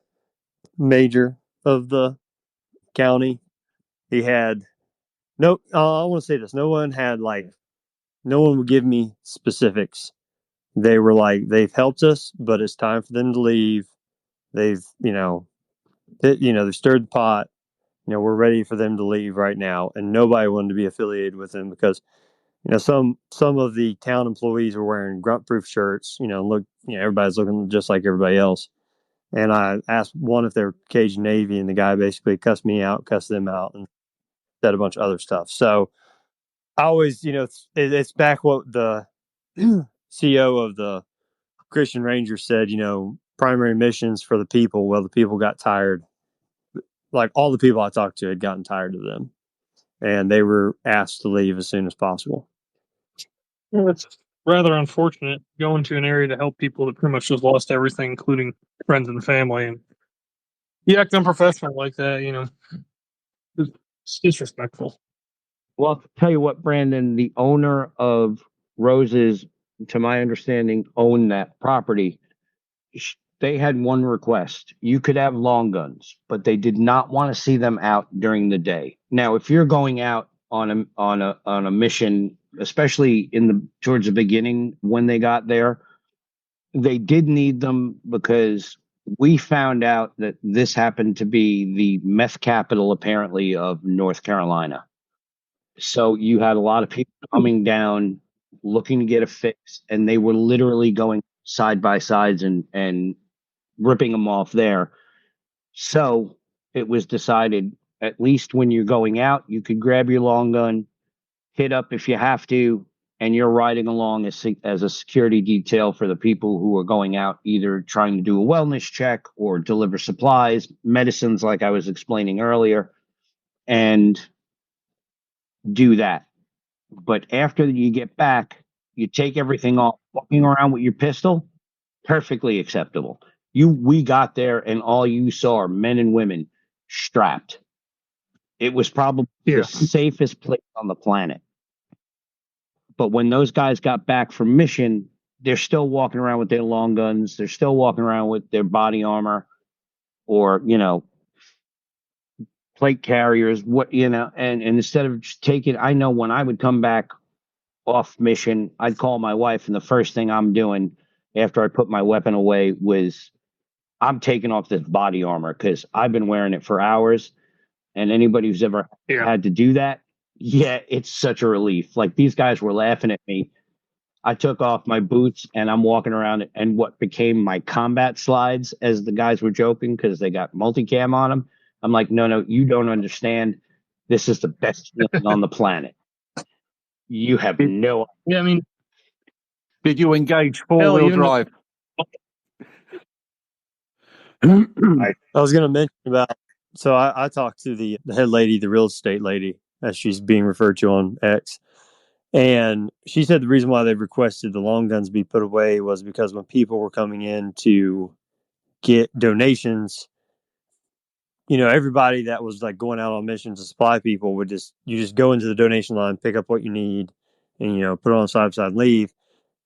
S6: major of the county. He had I want to say this. No one would give me specifics. They were like, they've helped us, but it's time for them to leave. They've, they stirred the pot. We're ready for them to leave right now. And nobody wanted to be affiliated with them because, some of the town employees were wearing grunt proof shirts, everybody's looking just like everybody else. And I asked one if they're Cajun Navy, and the guy basically cussed me out, cussed them out, and said a bunch of other stuff. So I always, it's back what the CEO of the Christian Rangers said, primary missions for the people. Well, the people got tired. Like all the people I talked to had gotten tired of them, and they were asked to leave as soon as possible.
S5: Well, it's rather unfortunate going to an area to help people that pretty much just lost everything, including friends and family, and you act unprofessional like that, it's disrespectful.
S2: Well, I'll tell you what, Brandon, the owner of Rose's, to my understanding, owned that property. They had one request. You could have long guns, but they did not want to see them out during the day. Now, if you're going out on a mission, especially towards the beginning when they got there, they did need them because we found out that this happened to be the meth capital, apparently, of North Carolina. So you had a lot of people coming down looking to get a fix, and they were literally going side by sides and ripping them off there. So it was decided, at least when you're going out, you could grab your long gun, hit up if you have to, and you're riding along as a security detail for the people who are going out, either trying to do a wellness check or deliver supplies, medicines, like I was explaining earlier, and do that. But after you get back, you take everything off. Walking around with your pistol, perfectly acceptable. We got there, and all you saw are men and women strapped. It was probably the safest place on the planet. But when those guys got back from mission, they're still walking around with their long guns. They're still walking around with their body armor, or plate carriers. And instead of just taking, I know when I would come back off mission, I'd call my wife, and the first thing I'm doing after I put my weapon away was I'm taking off this body armor, because I've been wearing it for hours. And anybody who's ever had to do that, it's such a relief. Like, these guys were laughing at me. I took off my boots and I'm walking around and what became my combat slides, as the guys were joking, because they got multicam on them. I'm like, no, you don't understand. This is the best feeling on the planet. You have no.
S5: Yeah, I mean,
S4: did you engage four-wheel drive?
S6: I was going to mention about. So I talked to the head lady, the real estate lady, as she's being referred to on X. And she said the reason why they requested the long guns be put away was because when people were coming in to get donations, everybody that was like going out on missions to supply people would just go into the donation line, pick up what you need, and, put it on side by side, leave.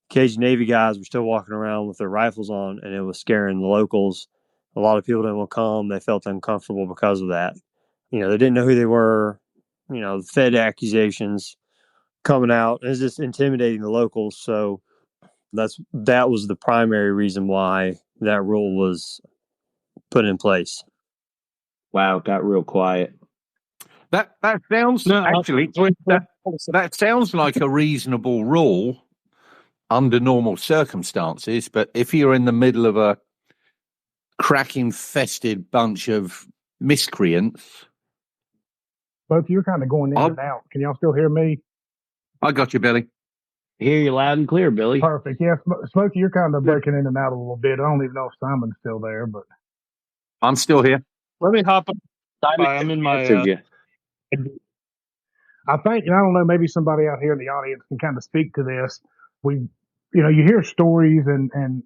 S6: Cajun Navy guys were still walking around with their rifles on, and it was scaring the locals. A lot of people didn't want to come. They felt uncomfortable because of that. They didn't know who they were. Fed accusations coming out. It was just intimidating the locals. So that was the primary reason why that rule was put in place.
S2: Wow, it got real quiet.
S4: That sounds that sounds like a reasonable rule. under normal circumstances, but if you're in the middle of a crack-infested bunch of miscreants...
S1: Both you're kind of going in and out. Can y'all still hear me?
S4: I got you, Billy.
S2: Hear you loud and clear, Billy.
S1: Perfect. Yeah, Smokey, you're kind of breaking in and out a little bit. I don't even know if Simon's still there, but
S4: I'm still here.
S5: Let me hop up.
S2: Simon
S5: I'm in my.
S2: answered you.
S1: I think, and I don't know, maybe somebody out here in the audience can kind of speak to this. You hear stories and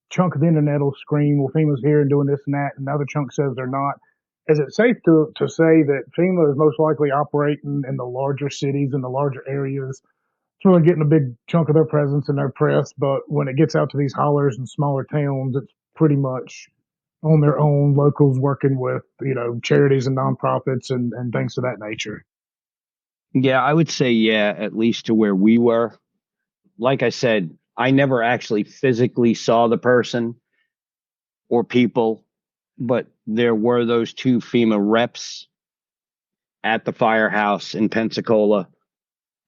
S1: chunk of the internet will scream, well, FEMA's here and doing this and that, and another chunk says they're not. Is it safe to say that FEMA is most likely operating in the larger cities and the larger areas? It's really getting a big chunk of their presence in their press, but when it gets out to these hollers and smaller towns, it's pretty much on their own, locals working with, charities and nonprofits and things of that nature.
S2: Yeah, I would say, yeah, at least to where we were. Like I said, I never actually physically saw the person or people, but there were those 2 FEMA reps at the firehouse in Pensacola,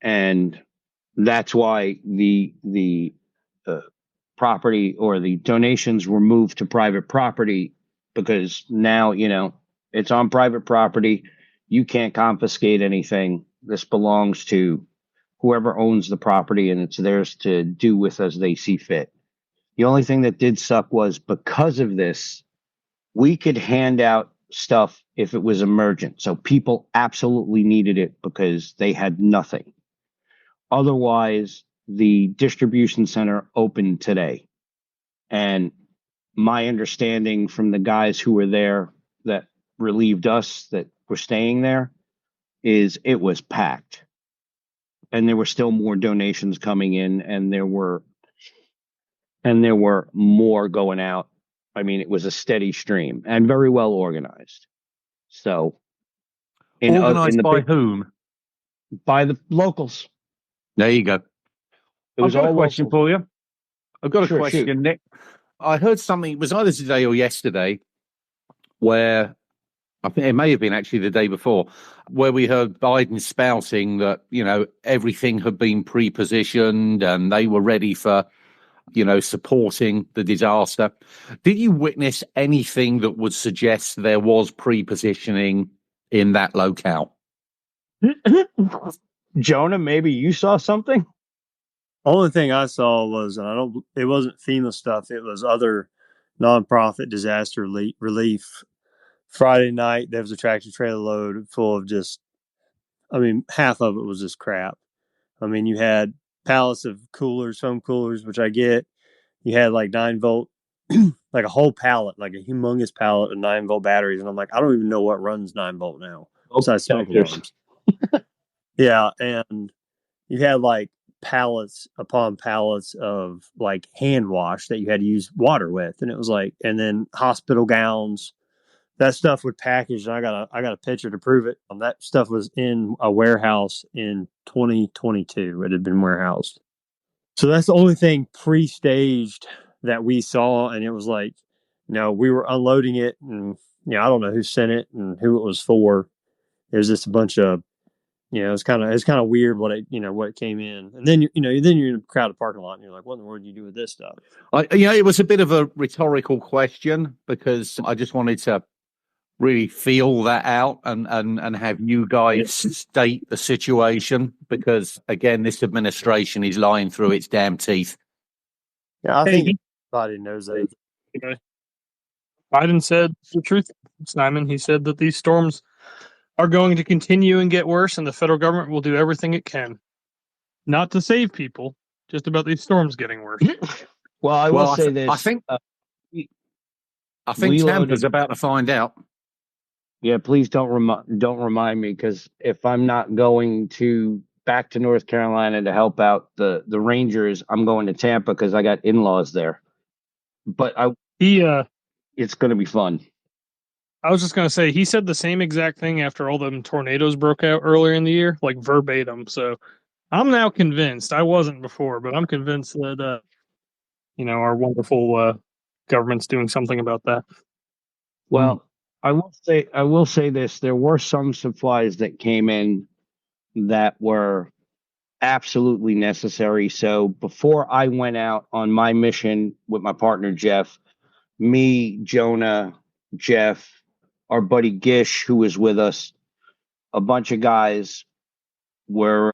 S2: and that's why the property or the donations were moved to private property, because now, it's on private property. You can't confiscate anything. This belongs to whoever owns the property, and it's theirs to do with as they see fit. The only thing that did suck was because of this, we could hand out stuff if it was emergent. So people absolutely needed it because they had nothing. Otherwise, the distribution center opened today. And my understanding from the guys who were there that relieved us that were staying there is it was packed. And there were still more donations coming in, and there were more going out. I mean, it was a steady stream and very well organized. So,
S4: Organized by whom?
S2: By the locals.
S4: There you go. I've got a question for you. I've got a question, shoot. Nick. I heard something, it was either today or yesterday, where I think it may have been actually the day before, where we heard Biden spouting that, everything had been pre-positioned and they were ready for, supporting the disaster. Did you witness anything that would suggest there was pre-positioning in that locale?
S2: Jonah, maybe you saw something?
S6: Only thing I saw was, it wasn't FEMA stuff. It was other nonprofit disaster relief. Friday night, there was a tractor trailer load full of half of it was just crap. You had pallets of coolers, foam coolers, which I get. You had like 9-volt, like a whole pallet, like a humongous pallet of 9-volt batteries. And I'm like, I don't even know what runs 9-volt now. Besides smoke alarms. Yeah. And you had like pallets upon pallets of like hand wash that you had to use water with. And it was like, and then hospital gowns. That stuff would package. I got a picture to prove it. That stuff was in a warehouse in 2022. It had been warehoused. So that's the only thing pre-staged that we saw. And it was like, we were unloading it, and I don't know who sent it and who it was for. It was just a bunch of, it's kind of weird what it came in. And then you're in a crowded parking lot and you're like, what in the world do you do with this stuff?
S4: It was a bit of a rhetorical question because I just wanted to really feel that out and have you guys state the situation, because again, this administration is lying through its damn teeth.
S6: Yeah, I think everybody knows that.
S5: Biden said the truth, Simon. He said that these storms are going to continue and get worse, and the federal government will do everything it can, not to save people, just about these storms getting worse.
S2: Well, I will say this.
S4: I think Tampa's about to find out.
S2: Yeah, please don't remind me, because if I'm not going back to North Carolina to help out the Rangers, I'm going to Tampa because I got in-laws there. But it's going to be fun.
S5: I was just going to say, he said the same exact thing after all them tornadoes broke out earlier in the year, like verbatim. So I'm now convinced. I wasn't before, but I'm convinced that our wonderful government's doing something about that.
S2: Well, I will say this. There were some supplies that came in that were absolutely necessary. So before I went out on my mission with my partner, Jeff, me, Jonah, Jeff, our buddy Gish, who was with us, a bunch of guys were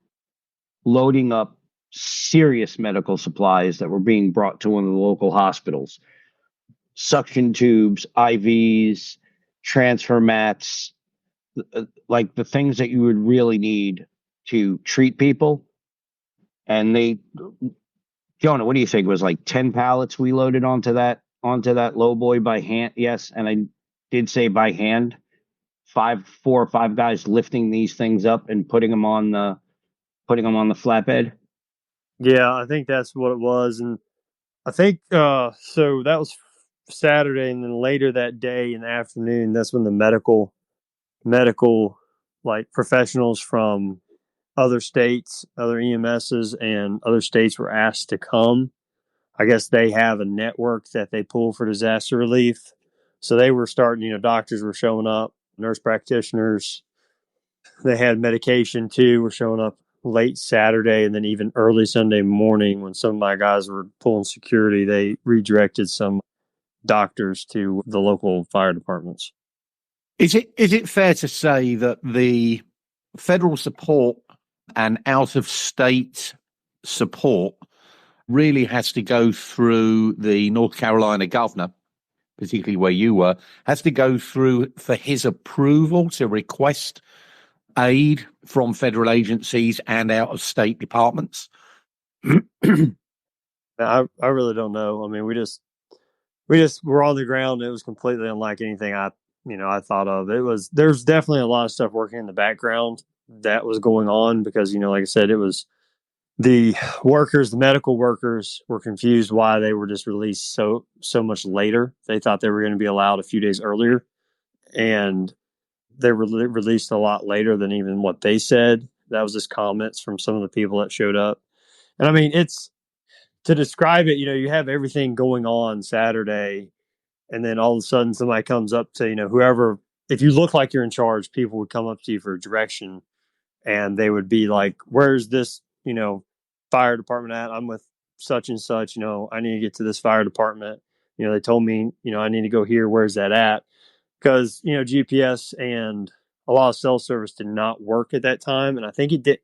S2: loading up serious medical supplies that were being brought to one of the local hospitals. Suction tubes, IVs, transfer mats, like the things that you would really need to treat people. And Jonah, what do you think? It was like 10 pallets we loaded onto that low boy by hand. Yes, and I did say by hand. 4 or 5 guys lifting these things up and putting them on the flatbed.
S6: Yeah, I think that's what it was. And I think so that was Saturday, and then later that day in the afternoon, that's when the medical like professionals from other states, other EMSs and other states were asked to come. I guess they have a network that they pull for disaster relief. So they were starting, doctors were showing up, nurse practitioners. They had medication too, were showing up late Saturday, and then even early Sunday morning when some of my guys were pulling security, they redirected some doctors to the local fire departments.
S4: Is it fair to say that the federal support and out of state support really has to go through the North Carolina governor, particularly where you were, has to go through for his approval to request aid from federal agencies and out of state departments?
S6: I really don't know. I mean, we just were on the ground. It was completely unlike anything I thought of. There's definitely a lot of stuff working in the background that was going on because, like I said, it was the medical workers were confused why they were just released so much later. They thought they were going to be allowed a few days earlier, and they were released a lot later than even what they said. That was just comments from some of the people that showed up. And I mean, it's to describe it, you have everything going on Saturday, and then all of a sudden somebody comes up to, whoever, if you look like you're in charge, people would come up to you for direction, and they would be like, where's this, fire department at? I'm with such and such, I need to get to this fire department. They told me, I need to go here. Where's that at? Because, GPS and a lot of cell service did not work at that time. And I think it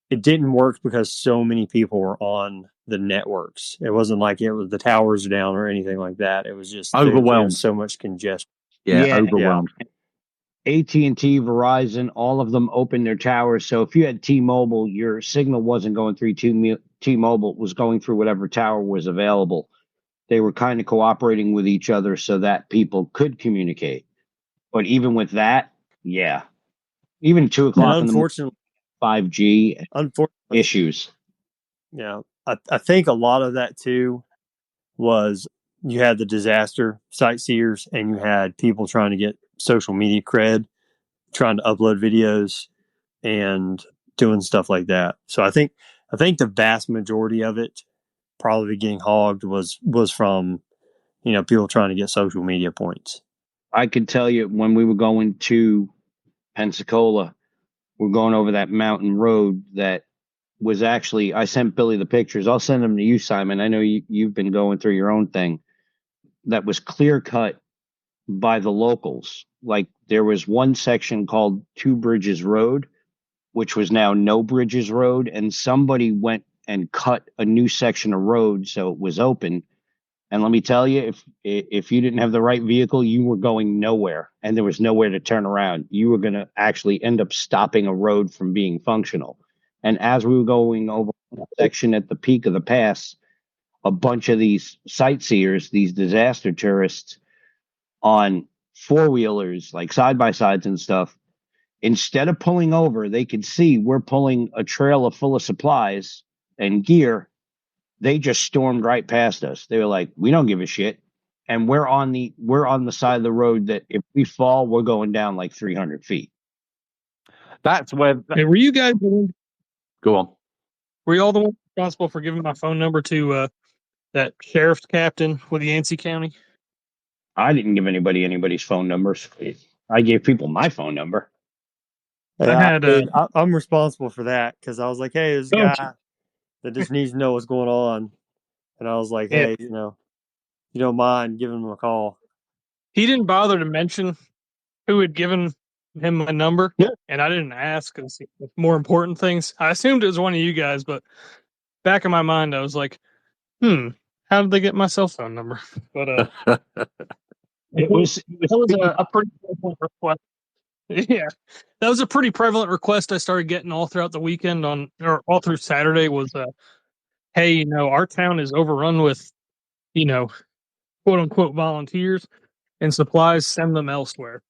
S6: didn't work because so many people were on the networks. It wasn't like it was the towers down or anything like that. It was just
S4: overwhelmed.
S6: There was so much congestion.
S2: Yeah,
S4: overwhelmed.
S2: AT&T, Verizon, all of them opened their towers. So if you had T-Mobile, your signal wasn't going through T-Mobile. It was going through whatever tower was available. They were kind of cooperating with each other so that people could communicate. But even with that, yeah. Even 2 o'clock in the morning, 5G issues.
S6: Yeah. I think a lot of that too was you had the disaster sightseers and you had people trying to get social media cred, trying to upload videos and doing stuff like that. So I think the vast majority of it probably getting hogged was from, people trying to get social media points.
S2: I could tell you when we were going to Pensacola, we're going over that mountain road that was actually, I sent Billy the pictures. I'll send them to you, Simon. I know you've been going through your own thing. That was clear cut by the locals. Like there was one section called Two Bridges Road, which was now No Bridges Road. And somebody went and cut a new section of road so it was open. And let me tell you, if you didn't have the right vehicle, you were going nowhere and there was nowhere to turn around. You were going to actually end up stopping a road from being functional. And as we were going over the section at the peak of the pass, a bunch of these sightseers, these disaster tourists on four-wheelers, like side-by-sides and stuff, instead of pulling over, they could see we're pulling a trailer full of supplies and gear. They just stormed right past us. They were like, we don't give a shit. And we're on the side of the road that if we fall, we're going down like 300 feet.
S4: That's where...
S5: Hey, were you guys...
S4: Go on.
S5: Were you all the ones responsible for giving my phone number to that sheriff's captain with Yancey County?
S2: I didn't give anybody's phone numbers. I gave people my phone number.
S5: had
S6: I'm responsible for that because I was like, hey, this
S5: don't you?
S6: guy that just needs to know what's going on. And I was like,
S5: Yeah.
S6: hey, you don't mind giving him a call.
S5: He didn't bother to mention who had given him my number,
S2: Yeah.
S5: and I didn't ask because more important things. I assumed it was one of you guys, but back in my mind, I was like, how did they get my cell phone number? But
S2: It was
S5: that was a pretty prevalent request. Yeah, that was a pretty prevalent request I started getting all throughout the weekend or all through Saturday was, hey, our town is overrun with, quote unquote volunteers and supplies, send them elsewhere.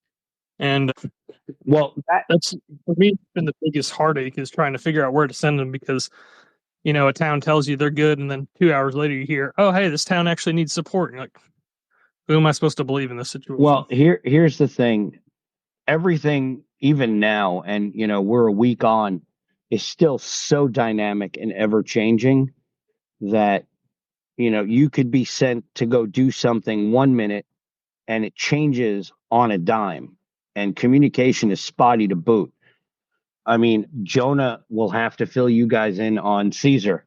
S5: And
S2: well that
S5: that's for me it's been the biggest heartache is trying to figure out where to send them because a town tells you they're good and then 2 hours later you hear, oh hey, this town actually needs support. And you're like, who am I supposed to believe in this situation?
S2: well here's the thing. Everything, even now, and we're a week on, is still so dynamic and ever changing that you could be sent to go do something 1 minute and it changes on a dime, and communication is spotty to boot. I mean, Jonah will have to fill you guys in on Caesar,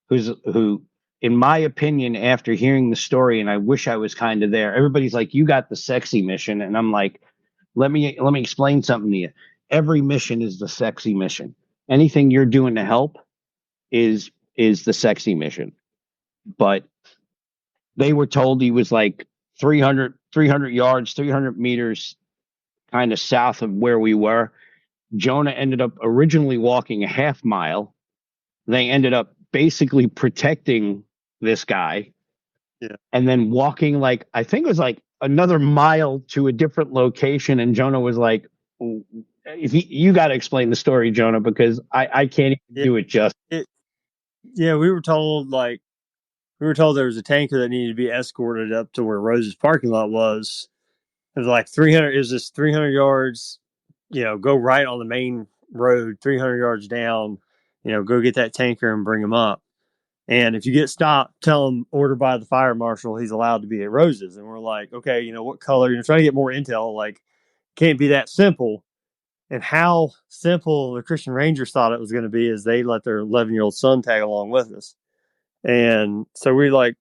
S2: who, in my opinion, after hearing the story, and I wish I was kind of there. Everybody's like, "You got the sexy mission," and I'm like, "Let me explain something to you. Every mission is the sexy mission. Anything you're doing to help is the sexy mission." But they were told he was like 300 yards, 300 meters, kind of south of where we were. Jonah ended up originally walking a half mile. They ended up basically protecting this guy.
S6: Yeah.
S2: And then walking like, I think it was like another mile to a different location. And Jonah was like, if you got to explain the story, Jonah, because I can't even do it justice.
S6: We were told there was a tanker that needed to be escorted up to where Rose's parking lot was. It was like 300. It was just 300 yards. Go right on the main road, 300 yards down. Go get that tanker and bring him up. And if you get stopped, tell him order by the fire marshal. He's allowed to be at Rose's. And we're like, okay, what color? Trying to get more intel. Like, can't be that simple. And how simple the Christian Rangers thought it was going to be is they let their 11-year-old son tag along with us. And so we like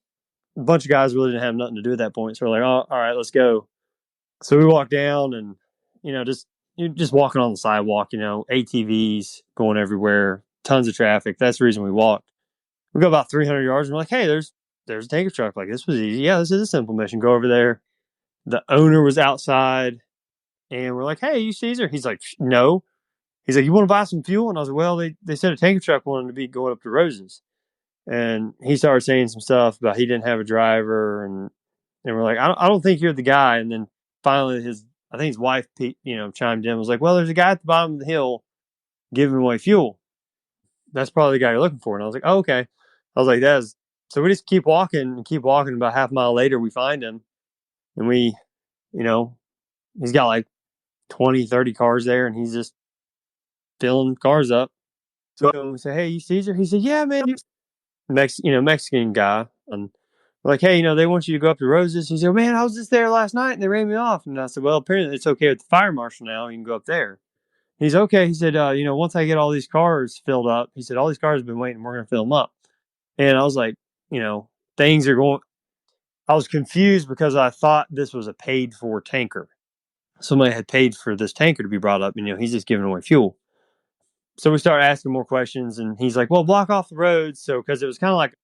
S6: a bunch of guys really didn't have nothing to do at that point. So we're like, oh, all right, let's go. So we walked down and, just walking on the sidewalk, ATVs going everywhere, tons of traffic. That's the reason we walked. We go about 300 yards and we're like, hey, there's a tanker truck. Like, this was easy. Yeah, this is a simple mission. Go over there. The owner was outside and we're like, hey, you Caesar? He's like, no. He's like, you want to buy some fuel? And I was like, well, they said a tanker truck wanted to be going up to Rose's. And he started saying some stuff about he didn't have a driver. And we're like, I don't think you're the guy. And then finally I think his wife, chimed in, was like, well, there's a guy at the bottom of the hill giving away fuel. That's probably the guy you're looking for. And I was like, oh, okay. I was like, so we just keep walking. About half a mile later, we find him. And he's got like 20, 30 cars there. And he's just filling cars up. So we say, hey, you Caesar? He said, yeah, man. Mexican guy. And we're like, hey, they want you to go up to Rose's. He said, man, I was just there last night and they ran me off. And I said, well, apparently it's okay with the fire marshal now. You can go up there. He's okay. He said, once I get all these cars filled up, he said, all these cars have been waiting. We're going to fill them up. And I was like, things are going. I was confused because I thought this was a paid for tanker. Somebody had paid for this tanker to be brought up. He's just giving away fuel. So we started asking more questions and he's like, well, block off the roads. So, cause it was kind of like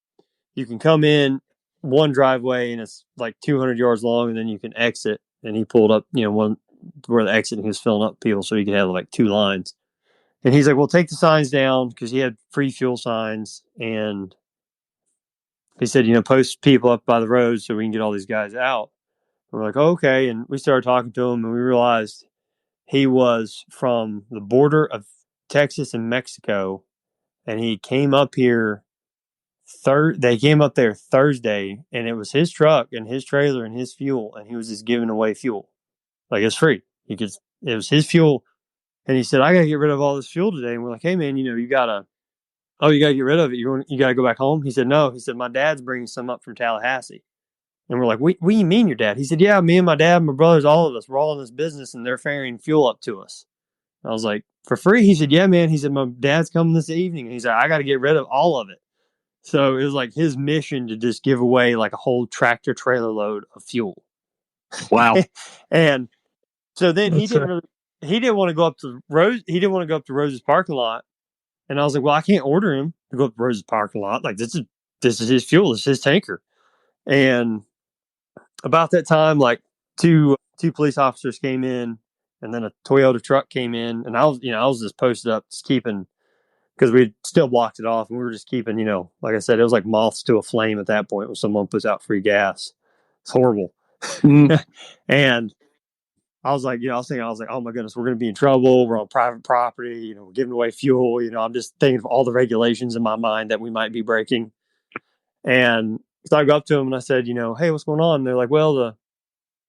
S6: you can come in one driveway and it's like 200 yards long and then you can exit. And he pulled up, one where the exit and he was filling up people so he could have like two lines. And he's like, well, take the signs down because he had free fuel signs. And he said, post people up by the road so we can get all these guys out. And we're like, oh, okay. And we started talking to him and we realized he was from the border of Texas and Mexico. And he came up here they came up there Thursday and it was his truck and his trailer and his fuel. And he was just giving away fuel. Like, it's free. It was his fuel. And he said, I got to get rid of all this fuel today. And we're like, hey man, you got to get rid of it. You got to go back home. He said, no. He said, my dad's bringing some up from Tallahassee. And we're like, what do you mean your dad? He said, yeah, me and my dad, my brothers, all of us, we're all in this business and they're ferrying fuel up to us. I was like, for free? He said, yeah, man. He said, my dad's coming this evening. And he's like, I got to get rid of all of it. So it was like his mission to just give away like a whole tractor trailer load of fuel.
S5: Wow.
S6: And so then he
S5: That's,
S6: didn't want to go up to Rose. He didn't want to go up to Rose's parking lot. And I was like, well, I can't order him to go up to Rose's parking lot. Like this is his fuel. This is his tanker. And about that time, like two police officers came in, and then a Toyota truck came in, and I was just posted up, just keeping, because we still blocked it off, and we were just keeping, like I said, it was like moths to a flame at that point when someone puts out free gas. It's horrible. And I was like, I was like, oh my goodness, we're going to be in trouble. We're on private property. We're giving away fuel. I'm just thinking of all the regulations in my mind that we might be breaking. And so I go up to him and I said, hey, what's going on? And they're like, well,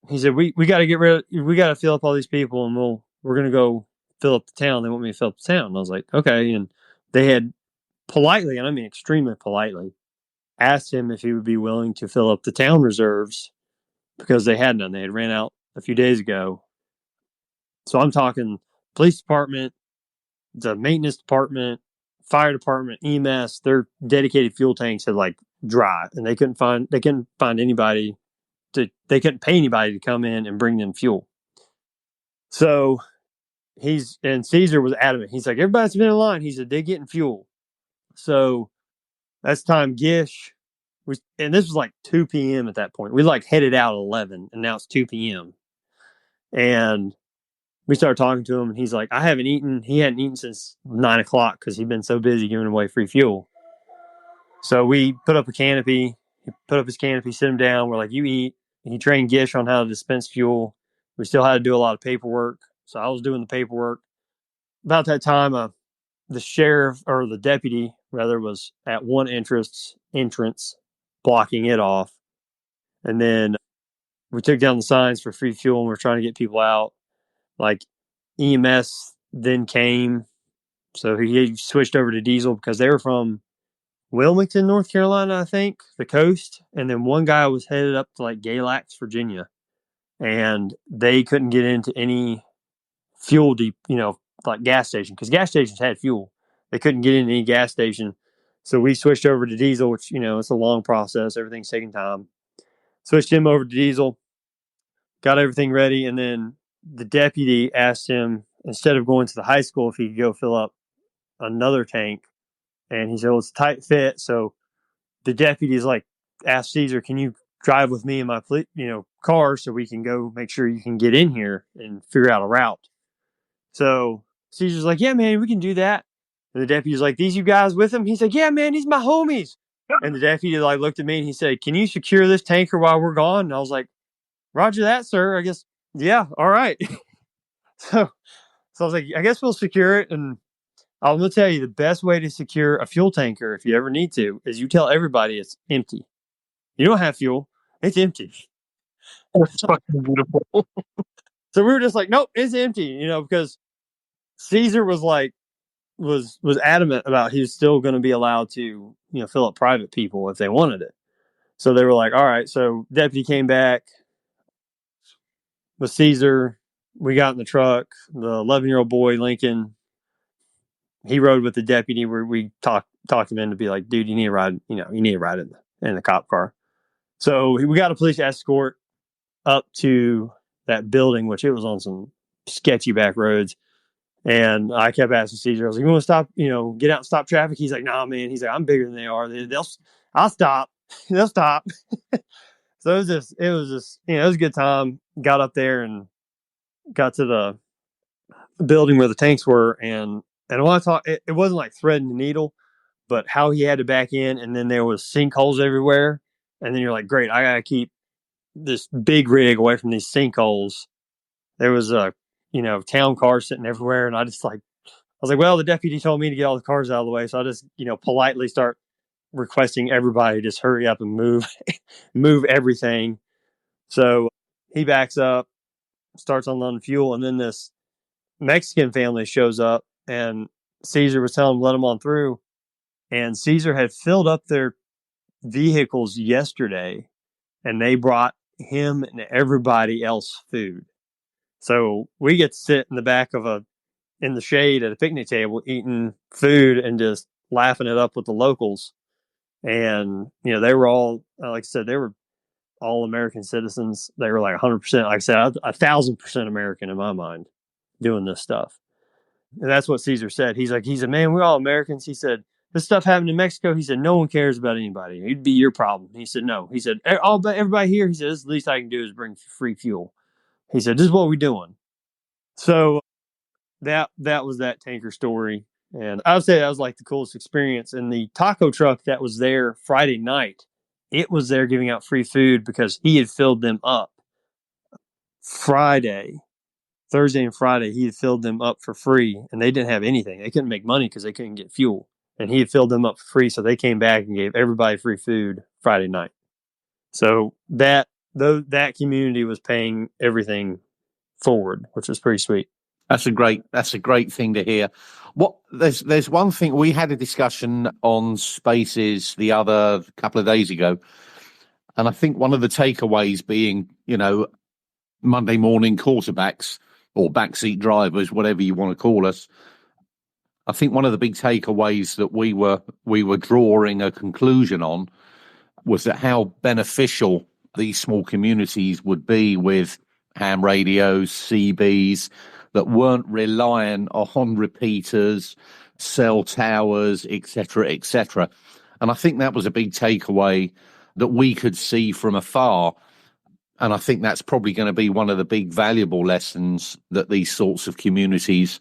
S6: he said, we got to fill up all these people, and we're going to go fill up the town. They want me to fill up the town. And I was like, okay. And they had politely, and I mean extremely politely, asked him if he would be willing to fill up the town reserves because they had none. They had ran out a few days ago. So I'm talking police department, the maintenance department, fire department, EMS, their dedicated fuel tanks had like dry, and they couldn't find anybody they couldn't pay anybody to come in and bring them fuel. So Caesar was adamant. He's like, everybody's been in line. He said, they're getting fuel. So that's time Gish and this was like 2 p.m. at that point. We like headed out at 11, and now it's 2 p.m. And we started talking to him, and he's like, I haven't eaten. He hadn't eaten since 9 o'clock because he'd been so busy giving away free fuel. So we put up a canopy. He put up his canopy, sit him down. We're like, you eat. He trained Gish on how to dispense fuel. We still had to do a lot of paperwork. So I was doing the paperwork. About that time, the sheriff, or the deputy rather, was at one entrance blocking it off. And then we took down the signs for free fuel, and we're trying to get people out. Like EMS then came. So he switched over to diesel because they were from Wilmington, North Carolina, I think, the coast. And then one guy was headed up to like Galax, Virginia, and they couldn't get into any fuel like gas station, because gas stations had fuel. They couldn't get into any gas station. So we switched over to diesel, which, it's a long process. Everything's taking time. Switched him over to diesel, got everything ready. And then the deputy asked him, instead of going to the high school, if he could go fill up another tank. And he said, well, it's a tight fit. So the deputy's like, asked Caesar, can you drive with me in my car so we can go make sure you can get in here and figure out a route? So Caesar's like, yeah, man, we can do that. And the deputy's like, these you guys with him? He's like, yeah, man, these my homies. And the deputy like looked at me and he said, can you secure this tanker while we're gone? And I was like, roger that, sir. I guess, yeah, all right. So I was like, I guess we'll secure it. And I'm going to tell you, the best way to secure a fuel tanker, if you ever need to, is you tell everybody it's empty. You don't have fuel. It's empty.
S5: That's fucking beautiful.
S6: So we were just like, nope, it's empty, because Caesar was like, was adamant about he was still going to be allowed to, fill up private people if they wanted it. So they were like, all right. So deputy came back with Caesar. We got in the truck. The 11-year-old boy, Lincoln, he rode with the deputy, where we talked him in to be like, dude, you need to ride, you need to ride in the cop car. So we got a police escort up to that building, which it was on some sketchy back roads. And I kept asking Caesar, I was like, you want to stop, get out and stop traffic? He's like, nah, man. He's like, I'm bigger than they are. I'll stop. They'll stop. So it was just, it was a good time. Got up there and got to the building where the tanks were. And I want to talk, it wasn't like threading the needle, but how he had to back in. And then there was sinkholes everywhere. And then you're like, great, I got to keep this big rig away from these sinkholes. There was a, town car sitting everywhere. And I was like, well, the deputy told me to get all the cars out of the way. So I just, politely start requesting everybody just hurry up and move everything. So he backs up, starts unloading fuel. And then this Mexican family shows up, and Caesar was telling them, let them on through. And Caesar had filled up their vehicles yesterday, and they brought him and everybody else food. So we get to sit in the back of a in the shade at a picnic table eating food and just laughing it up with the locals. And, they were all, like I said, they were all American citizens. They were like 100%, like I said, 1,000% American in my mind doing this stuff. And that's what Caesar said. He said, man, we're all Americans. He said, this stuff happened in Mexico. He said, no one cares about anybody. It'd be your problem. He said, no. He said, everybody here, he said, this is the least I can do is bring free fuel. He said, this is what we're doing. So that was that tanker story. And I would say that was like the coolest experience. And the taco truck that was there Friday night, it was there giving out free food because he had filled them up Thursday and Friday. He had filled them up for free, and they didn't have anything. They couldn't make money because they couldn't get fuel. And he had filled them up for free, so they came back and gave everybody free food Friday night. So that community was paying everything forward, which was pretty sweet.
S4: That's a great thing to hear. There's one thing. We had a discussion on Spaces the other couple of days ago, and I think one of the takeaways being, Monday morning quarterbacks or backseat drivers, whatever you want to call us. I think one of the big takeaways that we were drawing a conclusion on was that how beneficial these small communities would be with ham radios, CBs, that weren't relying on repeaters, cell towers, etc., etc. And I think that was a big takeaway that we could see from afar. And I think that's probably going to be one of the big valuable lessons that these sorts of communities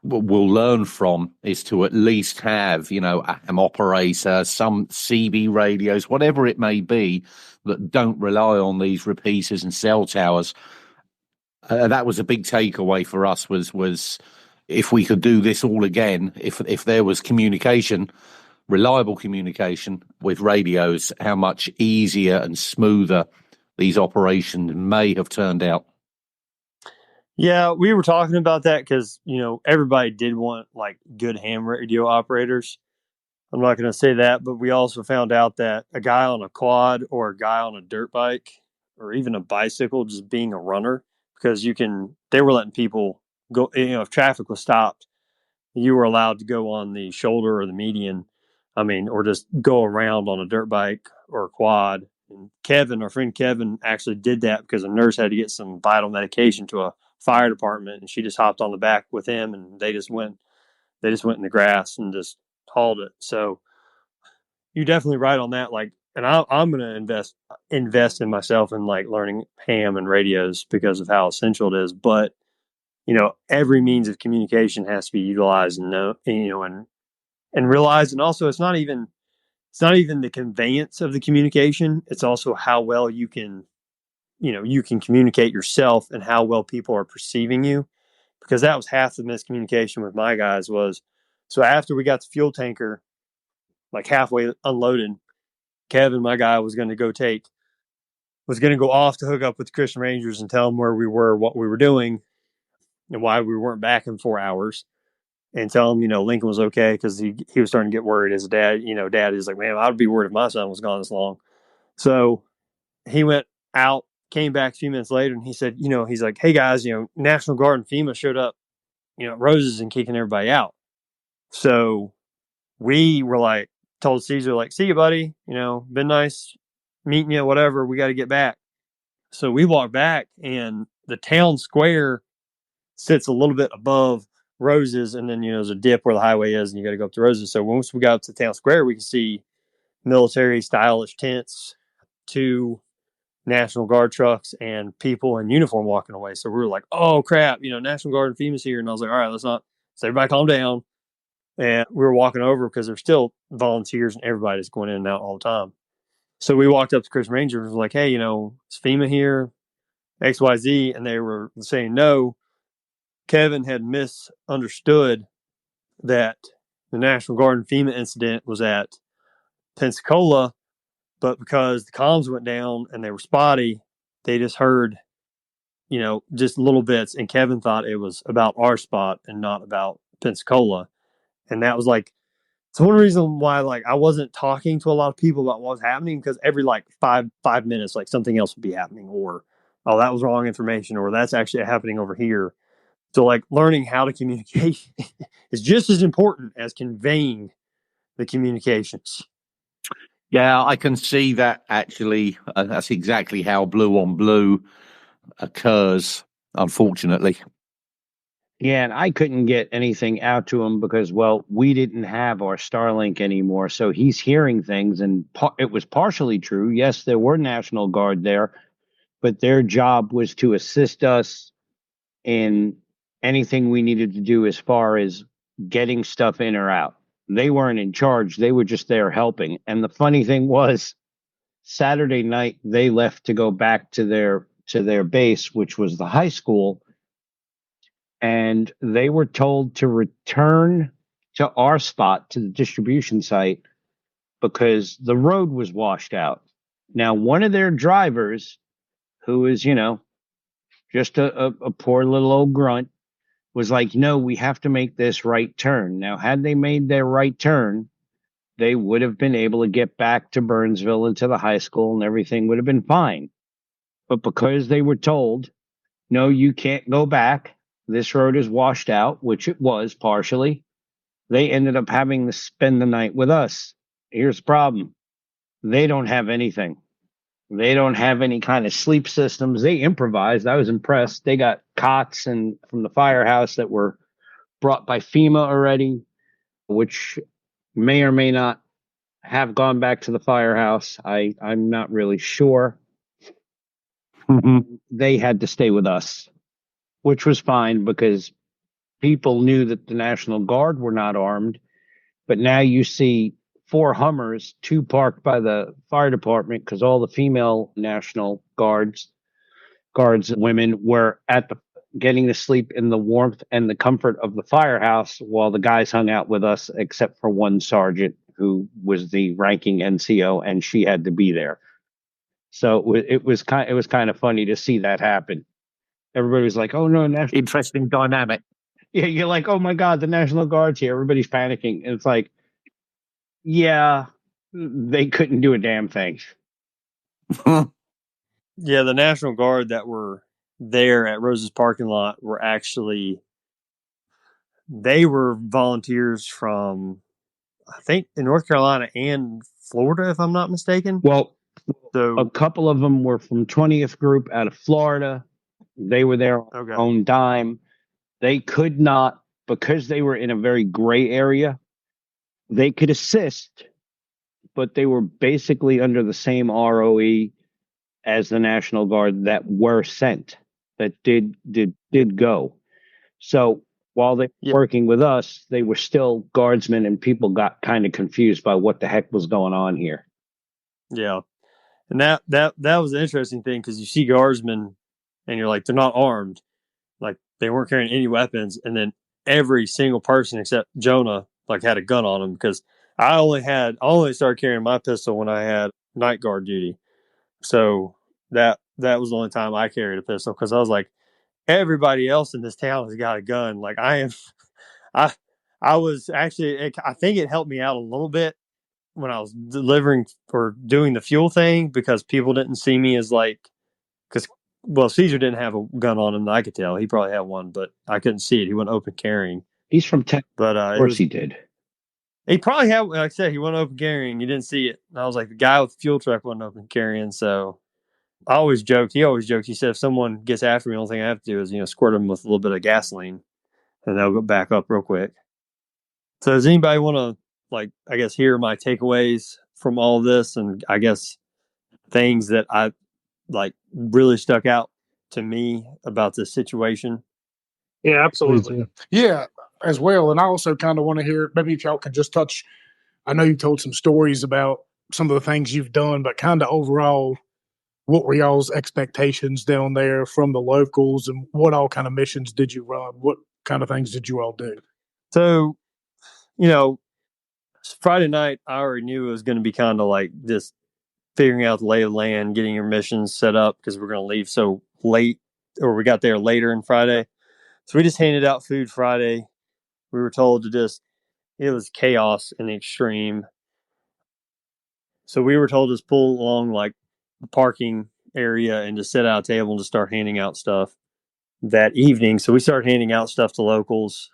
S4: will learn from, is to at least have, a ham operator, some CB radios, whatever it may be, that don't rely on these repeaters and cell towers. That was a big takeaway for us, was if we could do this all again, if there was communication, reliable communication with radios, how much easier and smoother these operations may have turned out.
S6: Yeah, we were talking about that because, everybody did want like good ham radio operators. I'm not going to say that, but we also found out that a guy on a quad or a guy on a dirt bike or even a bicycle, just being a runner, because they were letting people go, if traffic was stopped, you were allowed to go on the shoulder or the median, or just go around on a dirt bike or a quad. And our friend Kevin actually did that because a nurse had to get some vital medication to a fire department, and she just hopped on the back with him, and they just went in the grass and just hauled it. So you're definitely right on that. Like, and I'm going to invest in myself in like learning ham and radios because of how essential it is. But, every means of communication has to be utilized and realized. And also it's not even the conveyance of the communication. It's also how well you can communicate yourself and how well people are perceiving you. Because that was half the miscommunication with my guys was, so after we got the fuel tanker, like halfway unloaded, Kevin, my guy, was going to go off to hook up with the Christian Rangers and tell them where we were, what we were doing, and why we weren't back in 4 hours, and tell them, Lincoln was okay, because he was starting to get worried. His dad, dad is like, man, I'd be worried if my son was gone this long. So he went out, came back a few minutes later, and he said, he's like, hey guys, National Guard and FEMA showed up, Roses and kicking everybody out. So we were like, told Caesar, like, see you, buddy, been nice meeting you, whatever, we got to get back. So we walked back, and the town square sits a little bit above Roses, and then, there's a dip where the highway is, and you got to go up to Roses. So once we got up to town square, we could see military stylish tents, 2 National Guard trucks, and people in uniform walking away. So we were like, oh crap, National Guard and FEMA's here. And I was like, all right, let's everybody calm down. And we were walking over because there's still volunteers and everybody's going in and out all the time. So we walked up to Chris Ranger and was like, hey, is FEMA here? XYZ. And they were saying no. Kevin had misunderstood that the National Guard and FEMA incident was at Pensacola, but because the comms went down and they were spotty, they just heard, just little bits. And Kevin thought it was about our spot and not about Pensacola. And that was like, it's one reason why, like, I wasn't talking to a lot of people about what was happening, because every like five minutes, like something else would be happening, or, oh, that was wrong information, or that's actually happening over here. So, like, learning how to communicate is just as important as conveying the communications.
S4: Yeah, I can see that actually. That's exactly how blue on blue occurs, unfortunately.
S2: Yeah, and I couldn't get anything out to him because, well, we didn't have our Starlink anymore. So he's hearing things, and it was partially true. Yes, there were National Guard there, but their job was to assist us in anything we needed to do as far as getting stuff in or out. They weren't in charge, they were just there helping. And the funny thing was, Saturday night they left to go back to their base, which was the high school, and they were told to return to our spot, to the distribution site, because the road was washed out. Now, one of their drivers, who is, just a poor little old grunt, was like, no, we have to make this right turn. Now, had they made their right turn, they would have been able to get back to Burnsville and to the high school, and everything would have been fine. But because they were told, no, you can't go back, this road is washed out, which it was partially, they ended up having to spend the night with us. Here's the problem. They don't have anything. They don't have any kind of sleep systems. They improvised. I was impressed. They got cots and from the firehouse that were brought by FEMA already, which may or may not have gone back to the firehouse. I'm not really sure. They had to stay with us, which was fine because people knew that the National Guard were not armed. But now you see 4 Hummers, 2 parked by the fire department because all the female National Guards women were at the getting to sleep in the warmth and the comfort of the firehouse while the guys hung out with us, except for one sergeant who was the ranking NCO, and she had to be there. So it was kind of funny to see that happen. Everybody was like, "Oh no,
S4: Interesting dynamic."
S2: Yeah, you're like, "Oh my God, the National Guard's here!" Everybody's panicking, and it's like, yeah, they couldn't do a damn thing.
S6: Yeah, the National Guard that were there at Rose's parking lot were actually, they were volunteers from, I think, in North Carolina and Florida, if I'm not mistaken.
S2: Well,
S6: So
S2: a couple of them were from 20th Group out of Florida. They were there on their own dime. They could not, because they were in a very gray area, they could assist, but they were basically under the same ROE as the National Guard that were sent, that did go. So while they were working with us, they were still guardsmen, and people got kind of confused by what the heck was going on here.
S6: yeah, and that was an interesting thing because you see guardsmen, and you're like, they're not armed, like they weren't carrying any weapons, and then every single person except Jonah like had a gun on them because I only started carrying my pistol when I had night guard duty. So that was the only time I carried a pistol because I was like, everybody else in this town has got a gun. Like I am, I I was actually, I think it helped me out a little bit when I was delivering or doing the fuel thing because people didn't see me as like, because well, Caesar didn't have a gun on him that I could tell. He probably had one, but I couldn't see it. He wasn't open carrying.
S2: He's from Texas.
S6: But
S2: of course he did.
S6: He probably had, like I said, he wasn't open carrying. You didn't see it. And I was like, the guy with the fuel truck wasn't open carrying. So I always joked. He always joked. He said, if someone gets after me, the only thing I have to do is, squirt them with a little bit of gasoline and they'll go back up real quick. So does anybody want to, like, I guess, hear my takeaways from all of this? And I guess things that I like really stuck out to me about this situation?
S5: Yeah, absolutely.
S1: Yeah, as well. And I also kind of want to hear, maybe if y'all can just touch, I know you told some stories about some of the things you've done, but kind of overall, what were y'all's expectations down there from the locals, and what all kind of missions did you run? What kind of things did you all do?
S6: So, Friday night, I already knew it was going to be kind of like this figuring out the lay of the land, getting your missions set up because we're going to leave so late, or we got there later on Friday. So we just handed out food Friday. We were told to it was chaos in the extreme. So we were told to just pull along like the parking area and just set out a table and just start handing out stuff. that evening. So we started handing out stuff to locals.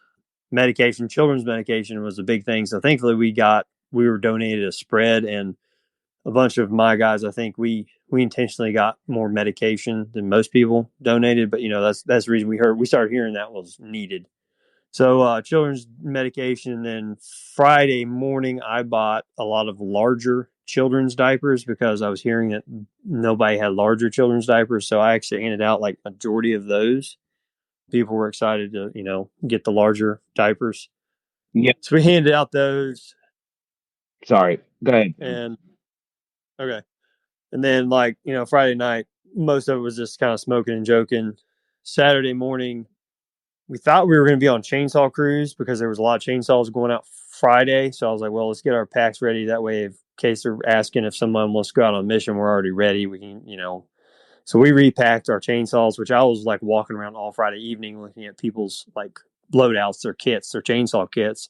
S6: Medication, children's medication was a big thing. So thankfully we were donated a spread, and a bunch of my guys, I think we intentionally got more medication than most people donated, but that's the reason we started hearing that was needed. So children's medication. And then Friday morning, I bought a lot of larger children's diapers because I was hearing that nobody had larger children's diapers. So I actually handed out like majority of those. People were excited to, get the larger diapers.
S2: Yeah.
S6: So we handed out those.
S2: Sorry. Go ahead.
S6: And okay. And then Friday night, most of it was just kind of smoking and joking. Saturday morning, we thought we were going to be on chainsaw cruise because there was a lot of chainsaws going out Friday. So I was like, well, let's get our packs ready. That way, in case they're asking if someone wants to go out on a mission, we're already ready. We can, So we repacked our chainsaws, which I was like walking around all Friday evening looking at people's like loadouts, their kits, their chainsaw kits,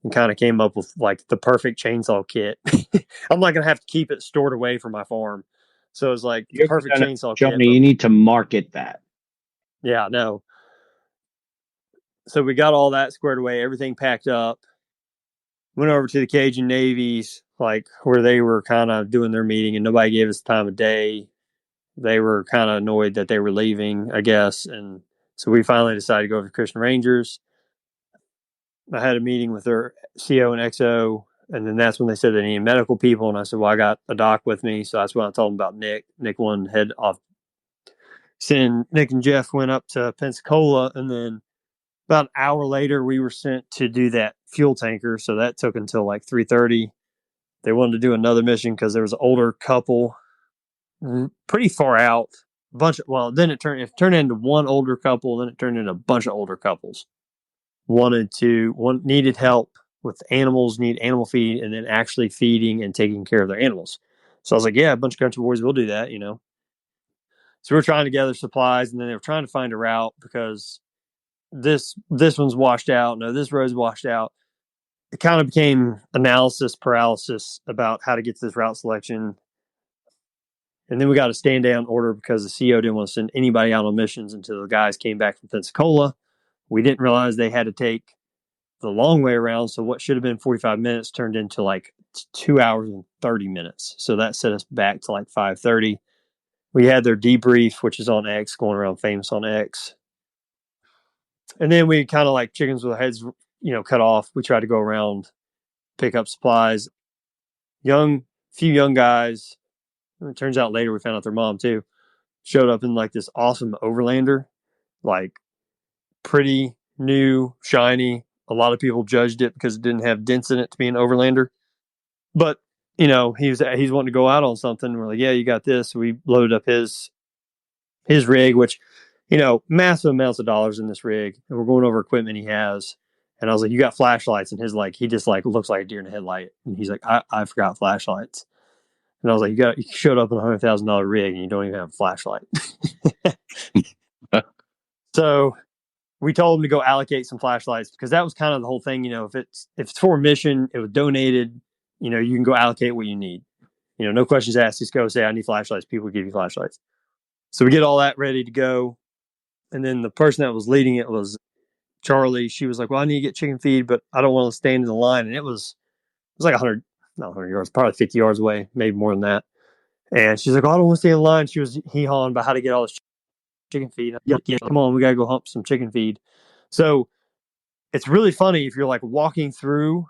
S6: and kind of came up with like the perfect chainsaw kit. I'm not going to have to keep it stored away from my farm. So it was like the perfect chainsaw kit.
S2: Jonah, you need to market that.
S6: Yeah, no. So we got all that squared away, everything packed up, went over to the Cajun Navies, like where they were kind of doing their meeting, and nobody gave us the time of day. They were kind of annoyed that they were leaving, I guess. And so we finally decided to go over to Christian Rangers. I had a meeting with their CO and XO, and then that's when they said they needed medical people. And I said, well, I got a doc with me. So that's when I told them about Nick. Nick wanted to head off. Nick and Jeff went up to Pensacola, and then about an hour later, we were sent to do that fuel tanker. So that took until like 3:30. They wanted to do another mission because there was an older couple pretty far out. Then it turned into one older couple. Then it turned into a bunch of older couples. One needed help with animals, need animal feed, and then actually feeding and taking care of their animals. So I was like, yeah, a bunch of country boys will do that, So we're trying to gather supplies, and then they were trying to find a route because this one's washed out. No, this road's washed out. It kind of became analysis paralysis about how to get to this route selection. And then we got a stand down order because the CO didn't want to send anybody out on missions until the guys came back from Pensacola. We didn't realize they had to take the long way around. So what should have been 45 minutes turned into like 2 hours and 30 minutes. So that set us back to like 5:30. We had their debrief, which is on X, going around famous on X. And then we kind of like chickens with heads, cut off. We tried to go around, pick up supplies. Few young guys. It turns out later we found out their mom too showed up in like this awesome Overlander, like pretty new, shiny. A lot of people judged it because it didn't have dents in it to be an Overlander. But he's wanting to go out on something. We're like, yeah, you got this. We loaded up his rig, which massive amounts of dollars in this rig, and we're going over equipment he has. And I was like, you got flashlights? And his he just like looks like a deer in a headlight. And he's like, I forgot flashlights. And I was like, you showed up in $100,000 rig and you don't even have a flashlight. So we told him to go allocate some flashlights because that was kind of the whole thing. If it's for a mission, it was donated, you can go allocate what you need. No questions asked. Just go say, I need flashlights. People give you flashlights. So we get all that ready to go. And then the person that was leading it was Charlie. She was like, well, I need to get chicken feed, but I don't want to stand in the line. And it was like 100 yards, probably 50 yards away, maybe more than that. And she's like, oh, I don't want to stay in line. She was hee-hawing about how to get all this chicken feed. Yeah, come on, we got to go hump some chicken feed. So it's really funny if you're like walking through